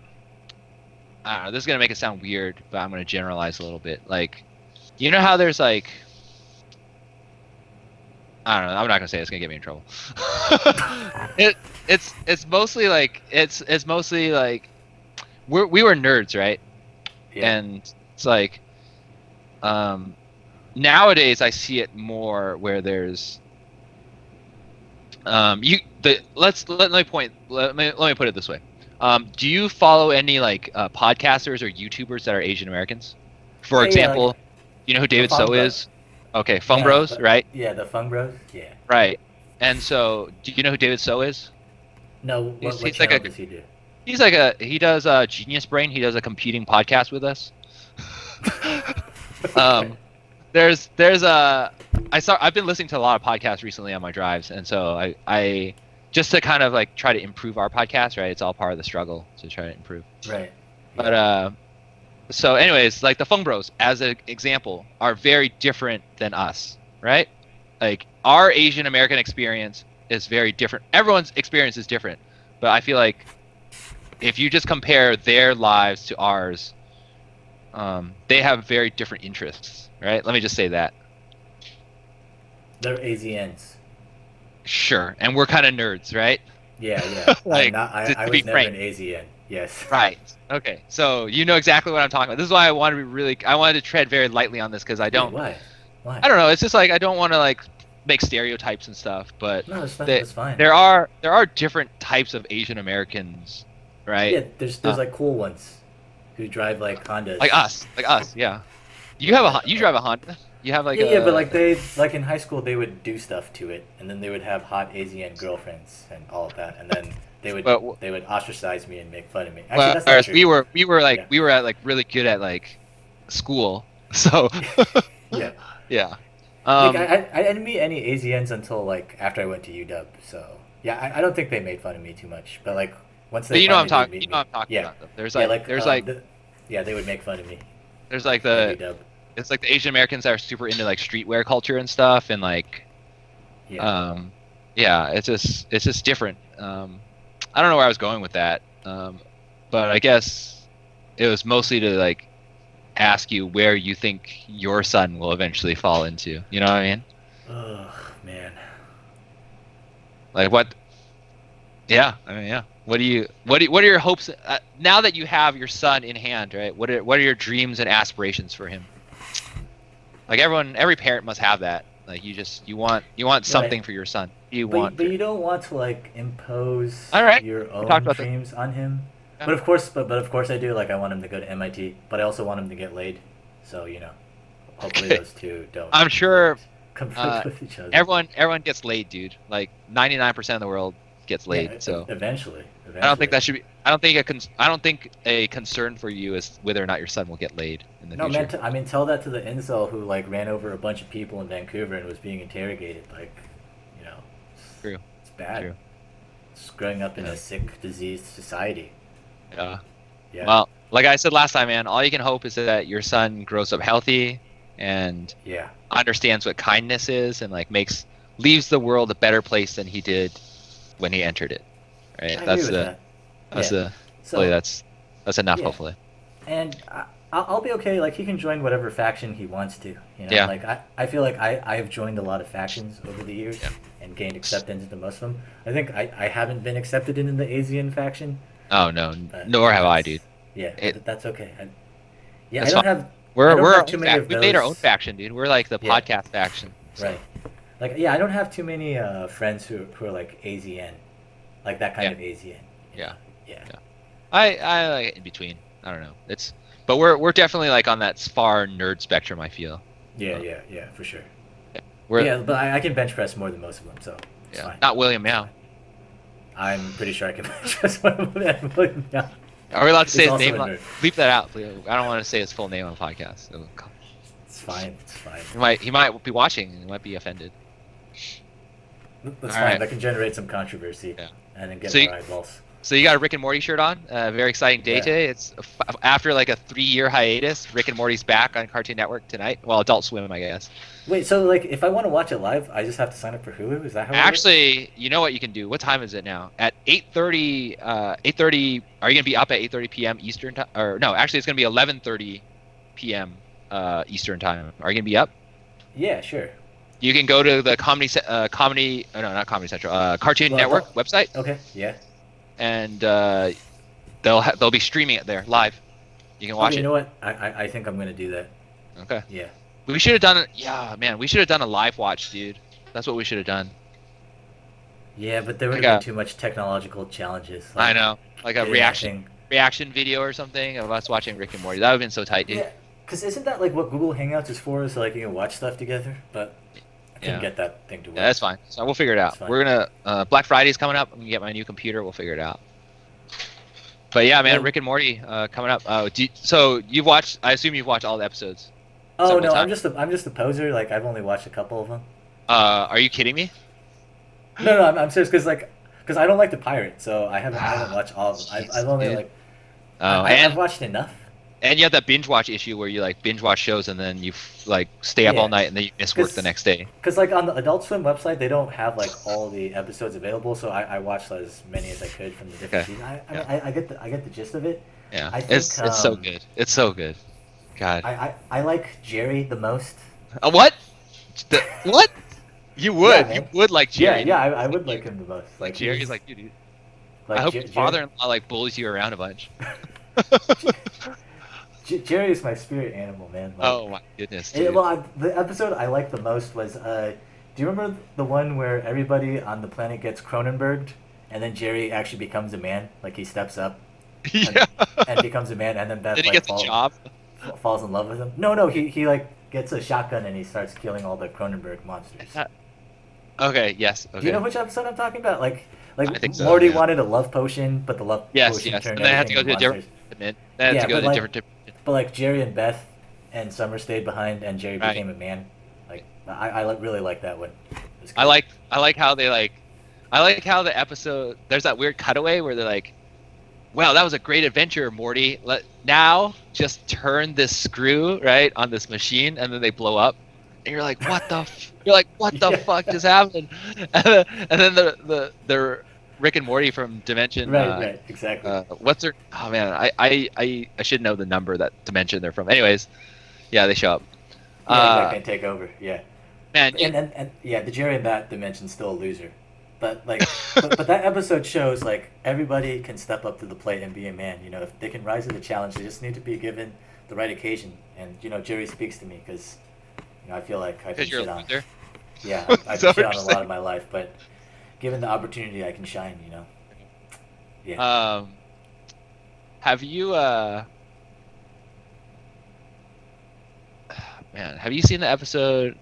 I don't know. This is gonna make it sound weird, but I'm gonna generalize a little bit. Like, you know how there's like I don't know. I'm not gonna say it. It's gonna get me in trouble. it it's mostly like it's mostly like we were nerds, right? Yeah. And it's like um nowadays I see it more where there's let me put it this way. Do you follow any like podcasters or YouTubers that are Asian Americans? For Yeah, like example, you know who the David Fung So Bros. is? Okay, Fung Yeah, Bros, right? the Fung Bros. Yeah. Right. And so, do you know who David So is? No, He's, what he's like channel a does he do? he does Genius Brain. He does a competing podcast with us. Okay. um, there's a I've been listening to a lot of podcasts recently on my drives, and so I just to kind of like try to improve our podcast, right? It's all part of the struggle to try to improve. Right. But Yeah. so anyways, like the Fung Bros as an example are very different than us, right? Like our Asian American experience is very different. Everyone's experience is different, but I feel like if you just compare their lives to ours, they have very different interests, right? Let me just say that. They're AZNs. Sure, and we're kind of nerds, right? Yeah. I'm Like not. I to be was never frank, an AZN. Yes. right? Okay, so you know exactly what I'm talking about. This is why I wanted to tread very lightly on this because Wait, why? Why? I don't know. It's just like I don't want to like make stereotypes and stuff, but No, that's fine. they, That's fine. there are different types of Asian Americans, right? Yeah, there's like cool ones who drive like Hondas. Like us, yeah. You drive a Honda. You have like Yeah, but a like they like in high school they would do stuff to it, and then they would have hot AZN girlfriends and all of that, and then but they would ostracize me and make fun of me. Actually, well, that's not whereas true. we Yeah. were at like really good at like school, so Yeah. yeah. Like I didn't meet any AZNs until like after I went to UW. So yeah, I don't think they made fun of me too much. But like once But they you know what I'm finally talking. did You meet know me, what I'm talking yeah, about. Though. yeah, like yeah, they would make fun of me There's like at the UW. it's like the Asian Americans that are super into like streetwear culture and stuff, and like Yeah. yeah, it's just different. I don't know where I was going with that, but I guess it was mostly to like ask you where you think your son will eventually fall into. You know what I mean? Oh man. Like what? Yeah, I mean, yeah. What are your hopes now that you have your son in hand, right? What are your dreams and aspirations for him? Like every parent must have that. Like you want something Right. for your son. But you don't want to like impose All right. your We talked own about this. dreams on him. Yeah. But of course I do. Like I want him to go to MIT, but I also want him to get laid. So hopefully Okay. those two don't. I'm sure conflict with each other. everyone gets laid, dude. Like 99% of the world gets laid. Yeah, so eventually. I don't think that should be. I don't think a concern for you is whether or not your son will get laid in the No, future. man. I mean, tell that to the incel who like ran over a bunch of people in Vancouver and was being interrogated. Like, you know, True. it's bad. True. It's growing up in Yeah. a sick, diseased society. Yeah. Yeah. Well, like I said last time, man, all you can hope is that your son grows up healthy and Yeah. understands what kindness is and like leaves the world a better place than he did when he entered it. Right? I agree with that. That's Yeah. the hopefully So that's enough. yeah, Hopefully. and I'll be okay. Like he can join whatever faction he wants to. You know, Yeah. like I feel like I've joined a lot of factions over the years Yeah. and gained acceptance into most of them. I think I haven't been accepted into the Asian faction. Oh no, But nor have I, that's, dude. yeah, It, that's okay. Yeah, that's fine. I We're don't our have own too many of we made our own those. faction, dude. We're like the Yeah, podcast faction. So right. Like yeah, I don't have too many friends who are like AZN, like that kind yeah, of AZN. You know? yeah, Yeah. yeah. I like in between. I don't know. But we're definitely like on that far nerd spectrum. I feel. Yeah, Uh, yeah, yeah, for sure. we're Yeah, but I can bench press more than most of them, so it's yeah. fine. Not William It's Meow. fine. I'm pretty sure I can bench press more than William Young. Are we allowed to say He's his also name? a nerd. Bleep that out. Please. I don't want to say his full name on the podcast. It's fine. It's fine. He might be watching. He might be offended. That's All fine. right. That can generate some controversy, Yeah. and then get So you, more eyeballs. so you got a Rick and Morty shirt on. Very exciting day Yeah. today. It's after like a 3-year hiatus. Rick and Morty's back on Cartoon Network tonight. Well, Adult Swim, I guess. Wait, so like, if I want to watch it live, I just have to sign up for Hulu? Is that how? Actually, you know what you can do? What time is it now? At 8:30. 8:30. Are you gonna be up at 8:30 p.m. Eastern time? Or no? Actually, it's gonna be 11:30 p.m. Eastern time. Are you gonna be up? Yeah, sure. You can go to the comedy. Oh, no, not Comedy Central. Cartoon Well, Network website, Okay. Yeah. and they'll be streaming it there live. You can watch Okay, you it. know what? I think I'm gonna do that. Okay. Yeah. We should have done it. Yeah, man, we should have done a live watch, dude. That's what we should have done. Yeah, but there would Like have a- been too much technological challenges. I know, like a getting reaction that reaction video or something of us watching Rick and Morty. That would have been so tight, thing. dude. Yeah, because isn't that like what Google Hangouts is for? So like you can watch stuff together. But I couldn't Yeah. get that thing to work. Yeah, that's fine. So we'll figure it out. It's fine. We're gonna Black Friday's coming up. I'm gonna get my new computer. We'll figure it out. But yeah, man, Well- Rick and Morty coming up. So you've watched? I assume you've watched all the episodes. Oh several no, times. I'm just a poser. Like I've only watched a couple of them. Are you kidding me? No, I'm serious because I don't like to pirate, so I haven't watched all of them. I've only Dude. like Oh, I've watched enough. and you have that binge watch issue where you like binge watch shows and then you like stay up Yeah. all night and then you miss work 'Cause- the next day. Because like on the Adult Swim website, they don't have like all the episodes available, so I watched as many as I could from the different Okay. seasons. Yeah. I get the gist of it. Yeah, I think, it's so good. It's so good. God. I like Jerry the most. What? What? You would. Yeah, You man. would like Jerry. Yeah, I would like him the most. Like Jerry's like, dude. like I hope Jer- your father-in-law like bullies you around a bunch. Jerry is my spirit animal, man. Like, Oh my goodness, dude. the episode I liked the most was do you remember the one where everybody on the planet gets Cronenberged, and then Jerry actually becomes a man, like he steps up Yeah. and becomes a man, and then Beth Then he like gets a job. falls in love with him. No, he like gets a shotgun and he starts killing all the Cronenberg monsters. Okay. Yes. Okay. Do you know which episode I'm talking about? Like I think so, Morty yeah. wanted a love potion, but the love Yes. potion Yes. turned And then I had to go everything to a into different. monsters. Then I had Yeah, to go but to a like- different. But like Jerry and Beth and Summer stayed behind, and Jerry Right. became a man. Like really like that one. It was I good. like how they like. I like how the episode. There's that weird cutaway where they're like, "Wow, that was a great adventure, Morty. Now just turn this screw right on this machine, and then they blow up." And you're like, "What the?" You're like, "What the Yeah. fuck just happened?" And then the Rick and Morty from Dimension. Right, exactly. What's their? Oh man, I should know the number that dimension they're from. Anyways, yeah, they show up. Yeah, exactly. And take over. Yeah. Man, And yeah, the Jerry in that dimension's still a loser. But like, but that episode shows like everybody can step up to the plate and be a man. You know, if they can rise to the challenge, they just need to be given the right occasion. And you know, Jerry speaks to me because you know I feel like I've been because you're shit a on. loser. Yeah, Is I've that been shit what on a you're lot of my life, but given the opportunity, I can shine. You know. Yeah. Have you man, have you seen the episode?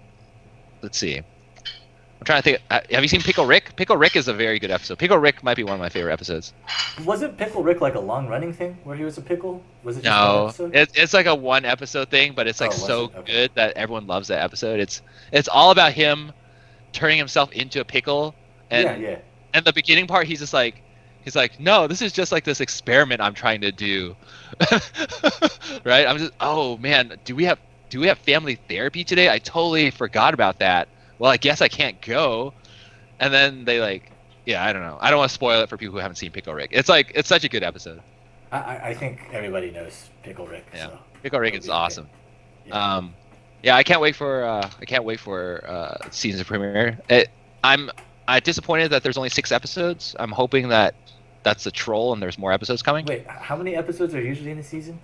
Let's see. I'm trying to think. Have you seen Pickle Rick? Pickle Rick is a very good episode. Pickle Rick might be one of my favorite episodes. Wasn't Pickle Rick like a long running thing where he was a pickle? Was it just one No, episode? it's like a one episode thing, but it's like Oh, was so it? Okay. good that everyone loves that episode. It's all about him turning himself into a pickle, and yeah. and the beginning part he's He's like, no, this is just like this experiment I'm trying to do, right? I'm just, oh man, do we have family therapy today? I totally forgot about that. Well, I guess I can't go. And then they like, yeah, I don't know. I don't want to spoil it for people who haven't seen Pickle Rick. It's like, it's such a good episode. I think everybody knows Pickle Rick. Yeah, So Pickle Rick it'll is be okay. awesome. Yeah. Yeah, I can't wait for season premiere. I'm disappointed that there's only 6 episodes. I'm hoping that that's the troll and there's more episodes coming. Wait, how many episodes are usually in a season?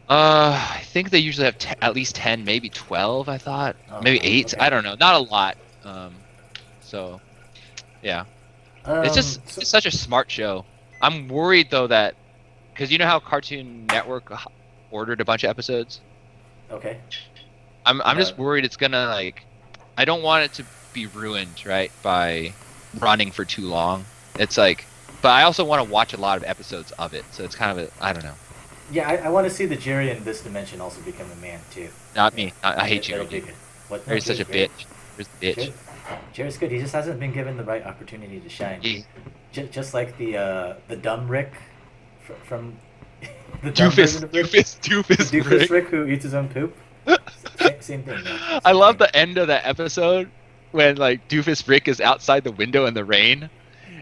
I think they usually have at least 10, maybe 12. I thought maybe 8. Okay. I don't know, not a lot. So yeah, it's just such a smart show. I'm worried though that because you know how Cartoon Network ordered a bunch of episodes. Okay. I'm just worried it's gonna like. I don't want it to be ruined, right, by running for too long. It's like, but I also want to watch a lot of episodes of it, so it's kind of I don't know. Yeah, I want to see the Jerry in this dimension also become a man too. Not me. I hate That'll Jerry. be good. What? Jerry's such a bitch. Jerry's a bitch. Good. Jerry's good. He just hasn't been given the right opportunity to shine. Just like the dumb Rick from the dumb version of Rick. Doofus Rick who eats his own poop. Same thing. Man. I love the end of that episode when like Doofus Rick is outside the window in the rain,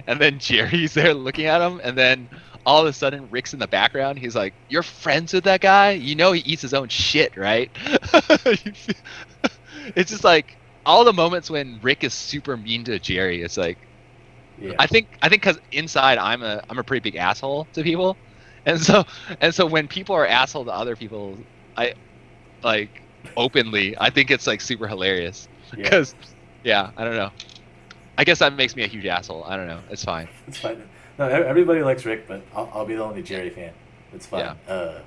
and then Jerry's there looking at him, and then all of a sudden Rick's in the background. He's like, "You're friends with that guy? You know he eats his own shit, right?" It's just like all the moments when Rick is super mean to Jerry. It's like, yeah. I think because inside I'm a pretty big asshole to people, and so when people are asshole to other people, I like openly. I think it's like super hilarious because I don't know. I guess that makes me a huge asshole. I don't know. It's fine. It's fine. No, everybody likes Rick, but I'll be the only Jerry fan. It's fine. Yeah.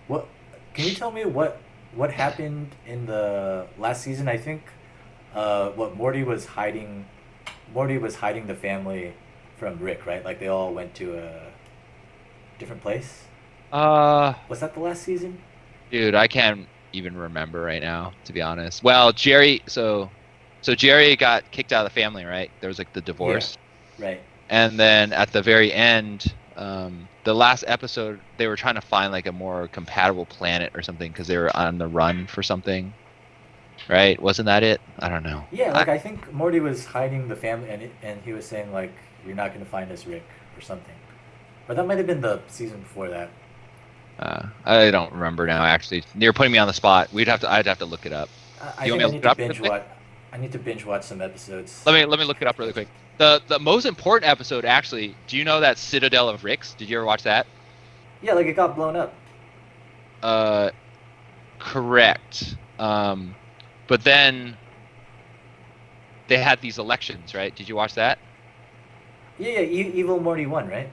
What? Can you tell me what happened in the last season? I think what Morty was hiding the family from Rick, right? Like they all went to a different place. Was that the last season? Dude, I can't even remember right now, to be honest. Well, Jerry, so Jerry got kicked out of the family, right? There was like the divorce. Yeah. Right. And then at the very end, the last episode, they were trying to find like a more compatible planet or something because they were on the run for something. Right? Wasn't that it? I don't know. Yeah, like I think Morty was hiding the family, and he was saying like, "You're not gonna find us, Rick," or something. But that might have been the season before that. I don't remember now. Actually, you're putting me on the spot. I'd have to look it up. I need to binge watch. I need to binge watch some episodes. Let me look it up really quick. The most important episode, actually. Do you know that Citadel of Ricks? Did you ever watch that? Yeah, like it got blown up. Correct. But then they had these elections, right? Did you watch that? Yeah, Evil Morty won, right?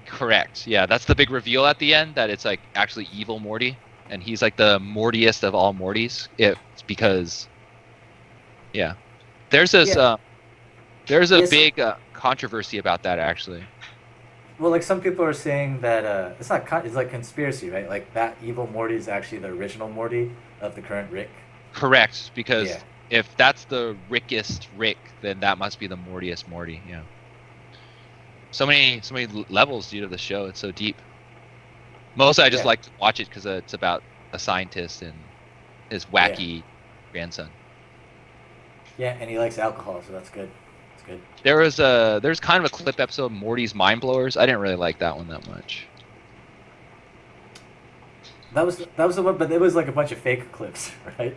Correct. Yeah, that's the big reveal at the end that it's like actually evil Morty, and he's like the Mortiest of all Mortys. It's because, yeah, there's this big controversy about that actually. Well, like some people are saying that it's not it's like conspiracy, right? Like that evil Morty is actually the original Morty of the current Rick. Correct, because if that's the Rickest Rick, then that must be the Mortiest Morty. Yeah. So many levels due to the show. It's so deep. Mostly, I just like to watch it because it's about a scientist and his wacky grandson. Yeah, and he likes alcohol, so that's good. That's good. There's kind of a clip episode, Morty's Mind Blowers. I didn't really like that one that much. That was the one, but it was like a bunch of fake clips, right?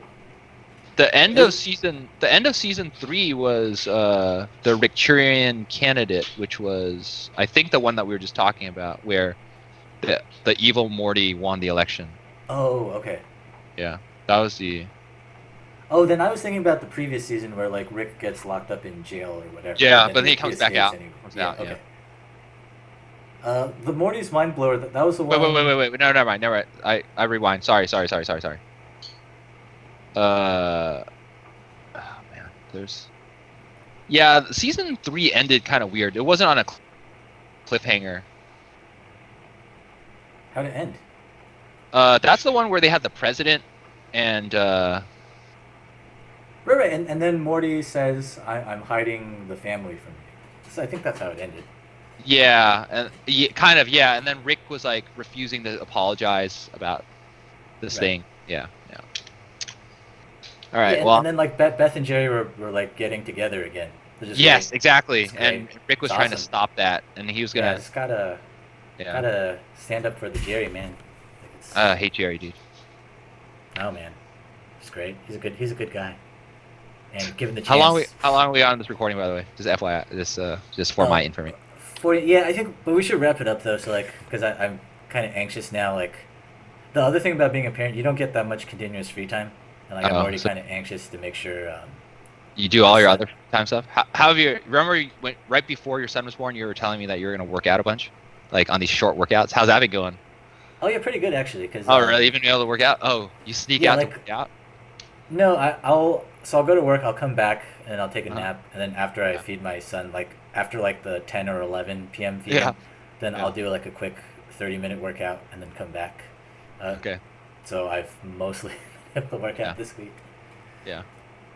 The end of season 3 was the Ricturian candidate, which was I think the one that we were just talking about, where the evil Morty won the election. Oh, okay. Yeah, that was the. Oh, then I was thinking about the previous season where like Rick gets locked up in jail or whatever. Yeah, but then he comes back out. Okay. The Morty's Mind Blower. That was the one. Wait. No, never mind. I rewind. Sorry. Oh man, season 3 ended kind of weird. It wasn't on a cliffhanger. How'd it end? That's the one where they had the president and Right, and then Morty says, "I'm hiding the family from you." So I think that's how it ended. Yeah, and kind of, yeah. And then Rick was like refusing to apologize about this Right. thing. Yeah, yeah. All right. Yeah, Well, and then like Beth and Jerry were like getting together again, which is great. yes, exactly. It's great. And Rick It's was trying to awesome. stop that, and he was Yeah, gonna. just gotta Yeah. gotta stand up for the Jerry, man. Like it's, Hate Jerry, dude. oh man, it's great. He's a good guy. And given the How long we chance, how long are we on this recording, by the way? Just FYI, just for oh, my information. yeah, I think, but we should wrap it up though. So like, because I'm kind of anxious now. Like, the other thing about being a parent, you don't get that much continuous free time, and like I'm Oh, already so kind of anxious to make sure you do my all your son. other time stuff. How have you? Remember, right before your son was born, you were telling me that you were gonna work out a bunch, like on these short workouts. How's that been going? Oh yeah, pretty good actually. Because Oh, really? Even able to work out? Oh, you sneak yeah, out to like work out? no, I'll go to work. I'll come back and I'll take a Uh-huh. nap, and then after I Yeah. feed my son, like after like the 10 or 11 p.m. Yeah. feeding, then Yeah. I'll do like a quick 30-minute workout and then come back. Okay. So I've mostly been able to work Yeah. out this week. Yeah.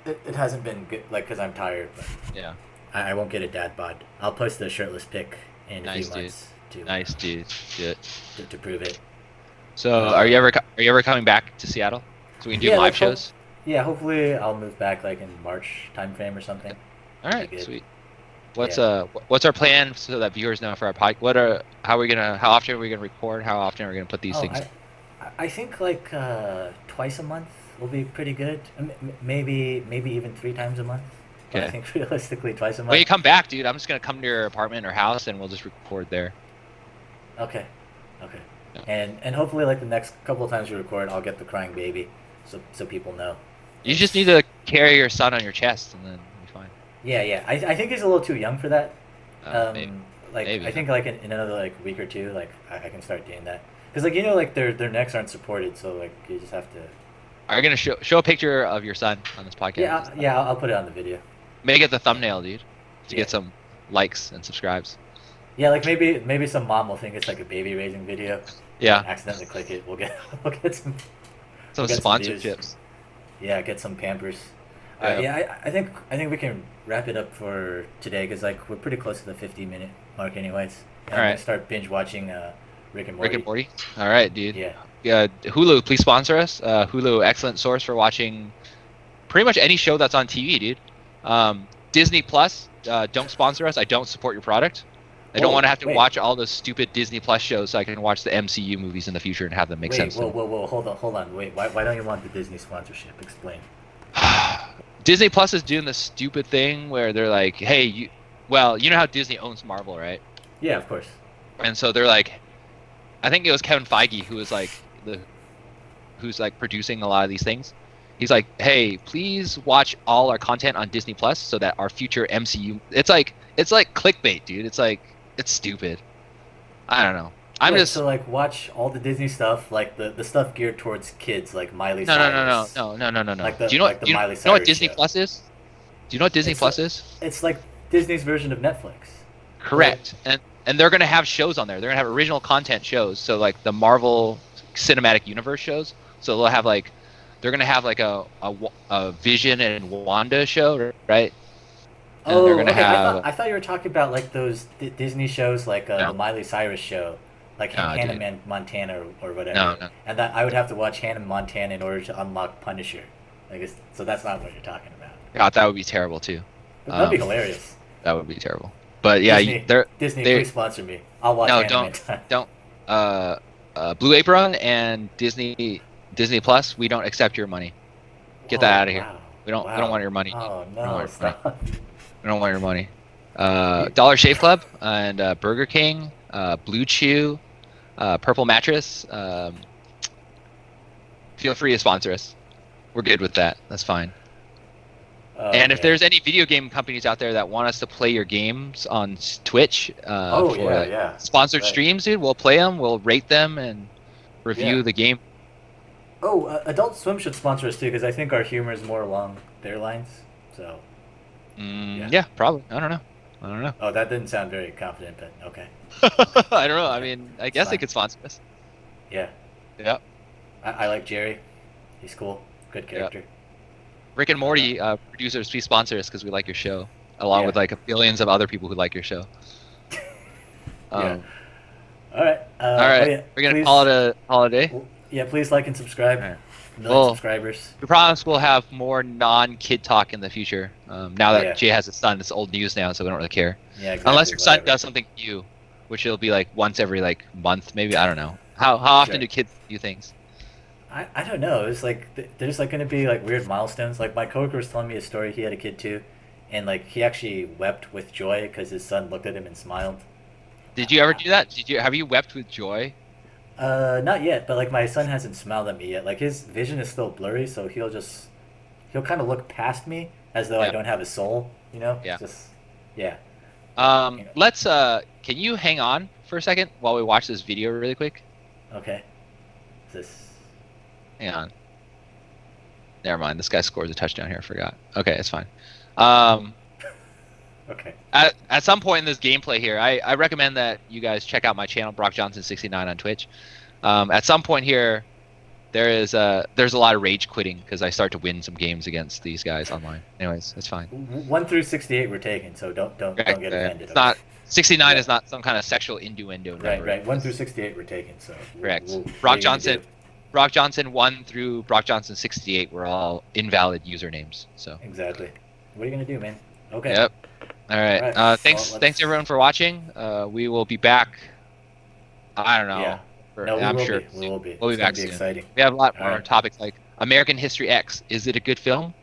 It hasn't been good, like because I'm tired, but Yeah. I won't get a dad bod. I'll post the shirtless pic in a Nice, few dude. months Nice, dude. Good. to prove it. So, are you ever coming back to Seattle so we can do Yeah, live like shows? yeah, hopefully I'll move back like in March timeframe or something. All right, Be good. sweet. Yeah. What's our plan so that viewers know for our pod? How often are we gonna record? How often are we gonna put these Oh, things? I think like twice a month will be pretty good. Maybe even 3 times a month. But I Okay. think realistically twice a When you month. come back, dude, I'm just gonna come to your apartment or house and we'll just record there. Okay, okay. Yeah. And hopefully like the next couple of times we record, I'll get the crying baby, so people know. You just need to carry your son on your chest and then you'll be fine. Yeah. I think he's a little too young for that. Maybe. Like Maybe, I think like in another like week or two, like I can start doing that. Cause like like their necks aren't supported, so like you just have to. Are you gonna show a picture of your son on this podcast? Yeah, I'll put it on the video. Make it the thumbnail, dude, to Yeah. get some likes and subscribes. Yeah, like maybe some mom will think it's like a baby raising video. Yeah. And accidentally click it. We'll get some. Some We'll get some views. sponsorships. Yeah, get some Pampers. Yeah. Yeah, I think we can wrap it up for today because like we're pretty close to the 50-minute mark, anyways. And All I'm right. gonna start binge watching Rick and Morty. Rick and Morty. All right, dude. Yeah. Hulu, please sponsor us. Hulu, excellent source for watching pretty much any show that's on TV, dude. Disney Plus, don't sponsor us. I don't support your product. I don't Whoa, want to have to wait. watch all those stupid Disney Plus shows so I can watch the MCU movies in the future and have them make Wait, sense. whoa, hold on. Wait, why don't you want the Disney sponsorship? Explain. Disney Plus is doing this stupid thing where they're like, hey, you know how Disney owns Marvel, right? Yeah, of course. And so they're like, I think it was Kevin Feige who was like who's like producing a lot of these things. He's like, hey, please watch all our content on Disney Plus so that our future MCU. It's like clickbait, dude. It's stupid. I don't know. Wait, so like watch all the Disney stuff, like the stuff geared towards kids, like Miley no. Cyrus. Like the- do you know like the do you know, Miley you know what Cyrus Disney show. Plus is? Do you know what Disney It's Plus like- is? It's like Disney's version of Netflix. Correct. And they're gonna have shows on there. They're gonna have original content shows. So like the Marvel Cinematic Universe shows. So they'll have like they're gonna have like a Vision and Wanda show, right? And Oh, they're gonna okay. have I thought you were talking about like those Disney shows, like No. the Miley Cyrus show, like No, Hannah dude. Montana or whatever. No. And that I would have to watch Hannah Montana in order to unlock Punisher. So that's not what you're talking about. God, that would be terrible too. But that'd be Um, hilarious. That would be terrible. But yeah, Disney, they're- please sponsor me. I'll watch no, Hannah don't Montana. Blue Apron and Disney Plus. We don't accept your money. Get that Oh, out of here. wow. We don't Wow. want your money. Oh We don't want no! your Stop. We don't want your money. Dollar Shave Club and Burger King, Blue Chew, Purple Mattress. Feel free to sponsor us. We're good with that. That's fine. And if Okay. there's any video game companies out there that want us to play your games on Twitch for yeah. sponsored Right. streams, dude, we'll play them, we'll rate them, and review Yeah. the game. Oh, Adult Swim should sponsor us too, because I think our humor is more along their lines. So. Yeah. Yeah, probably. I don't know. Oh, that didn't sound very confident, but okay. I don't know. I mean, I guess they fine. could sponsor us. Yeah. Yeah. I like Jerry. He's cool. Good character. Rick and Morty producers, please sponsor us because we like your show, along Yeah. with like billions of other people who like your show. Yeah. All right. All right. Oh yeah. We're gonna Please, call it a holiday. yeah, please like and subscribe. All right. Million Well, subscribers. we promise we'll have more non-kid talk in the future. Now that Yeah. Jay has a son, it's old news now, so we don't really care. Yeah, exactly. Unless your son whatever. does something new, which it'll be like once every like month, maybe. I don't know. How often Sure. do kids do things? I don't know. It's like there's like gonna be like weird milestones. Like my coworker was telling me a story. He had a kid too, and like he actually wept with joy because his son looked at him and smiled. Did you ever do that? Have you wept with joy? Not yet, but like my son hasn't smiled at me yet. Like his vision is still blurry, so he'll kind of look past me as though I Yeah. don't have a soul. You know? Yeah. Just yeah. Let's can you hang on for a second while we watch this video really quick? Okay. This. Hang on. Never mind. This guy scores a touchdown here. I forgot. Okay, it's fine. Um, Okay. at some point in this gameplay here, I recommend that you guys check out my channel, Brock Johnson 69 on Twitch. At some point here, there's a lot of rage quitting because I start to win some games against these guys online. Anyways, it's fine. 1 through 68 were taken, so don't get offended. It's not 69 Yeah. is not some kind of sexual innuendo. Right, number. right. 1 through 68 were taken, so. Correct. what are you Brock gonna Johnson. do? Brock Johnson 1 through Brock Johnson 68 were all invalid usernames. So. Exactly. What are you gonna do, man? Okay. Yep. All right. All right. Thanks. Well, Thanks everyone for watching. We will be back. I don't know. Yeah. No, I'm we sure. will be. We'll be It's back gonna be soon. exciting. We have a lot All more right. topics like American History X. Is it a good film?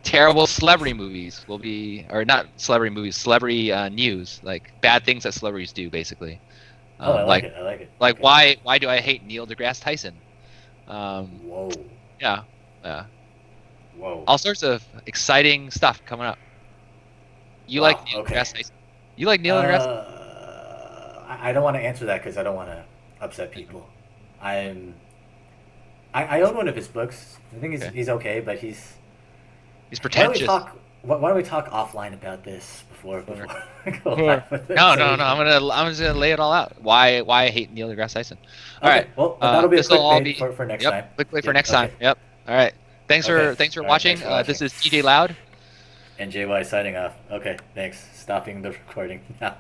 Terrible celebrity movies will be, or not celebrity movies, celebrity news, like bad things that celebrities do, basically. Oh, I like it. I like it. Like Okay. why do I hate Neil deGrasse Tyson? Whoa. Yeah. Whoa. All sorts of exciting stuff coming up. You Wow, like Neil okay. deGrasse Tyson? You like Neil deGrasse? I don't want to answer that because I don't want to upset people. I own one of his books. I think Okay. he's okay, but he's. He's Why don't we pretentious. talk? Why don't we talk offline about this before we go Sure. live with it? No. So we I'm just gonna lay it all out. Why I hate Neil deGrasse Tyson. All Okay, right. well, that'll be a this'll all clickbait for next yep, time. Clickbait for Yep, next okay. time. Yep. All right. Thanks Okay. for All right, watching. thanks for This watching. is DJLaoD. And JY signing off. Okay, thanks. Stopping the recording now.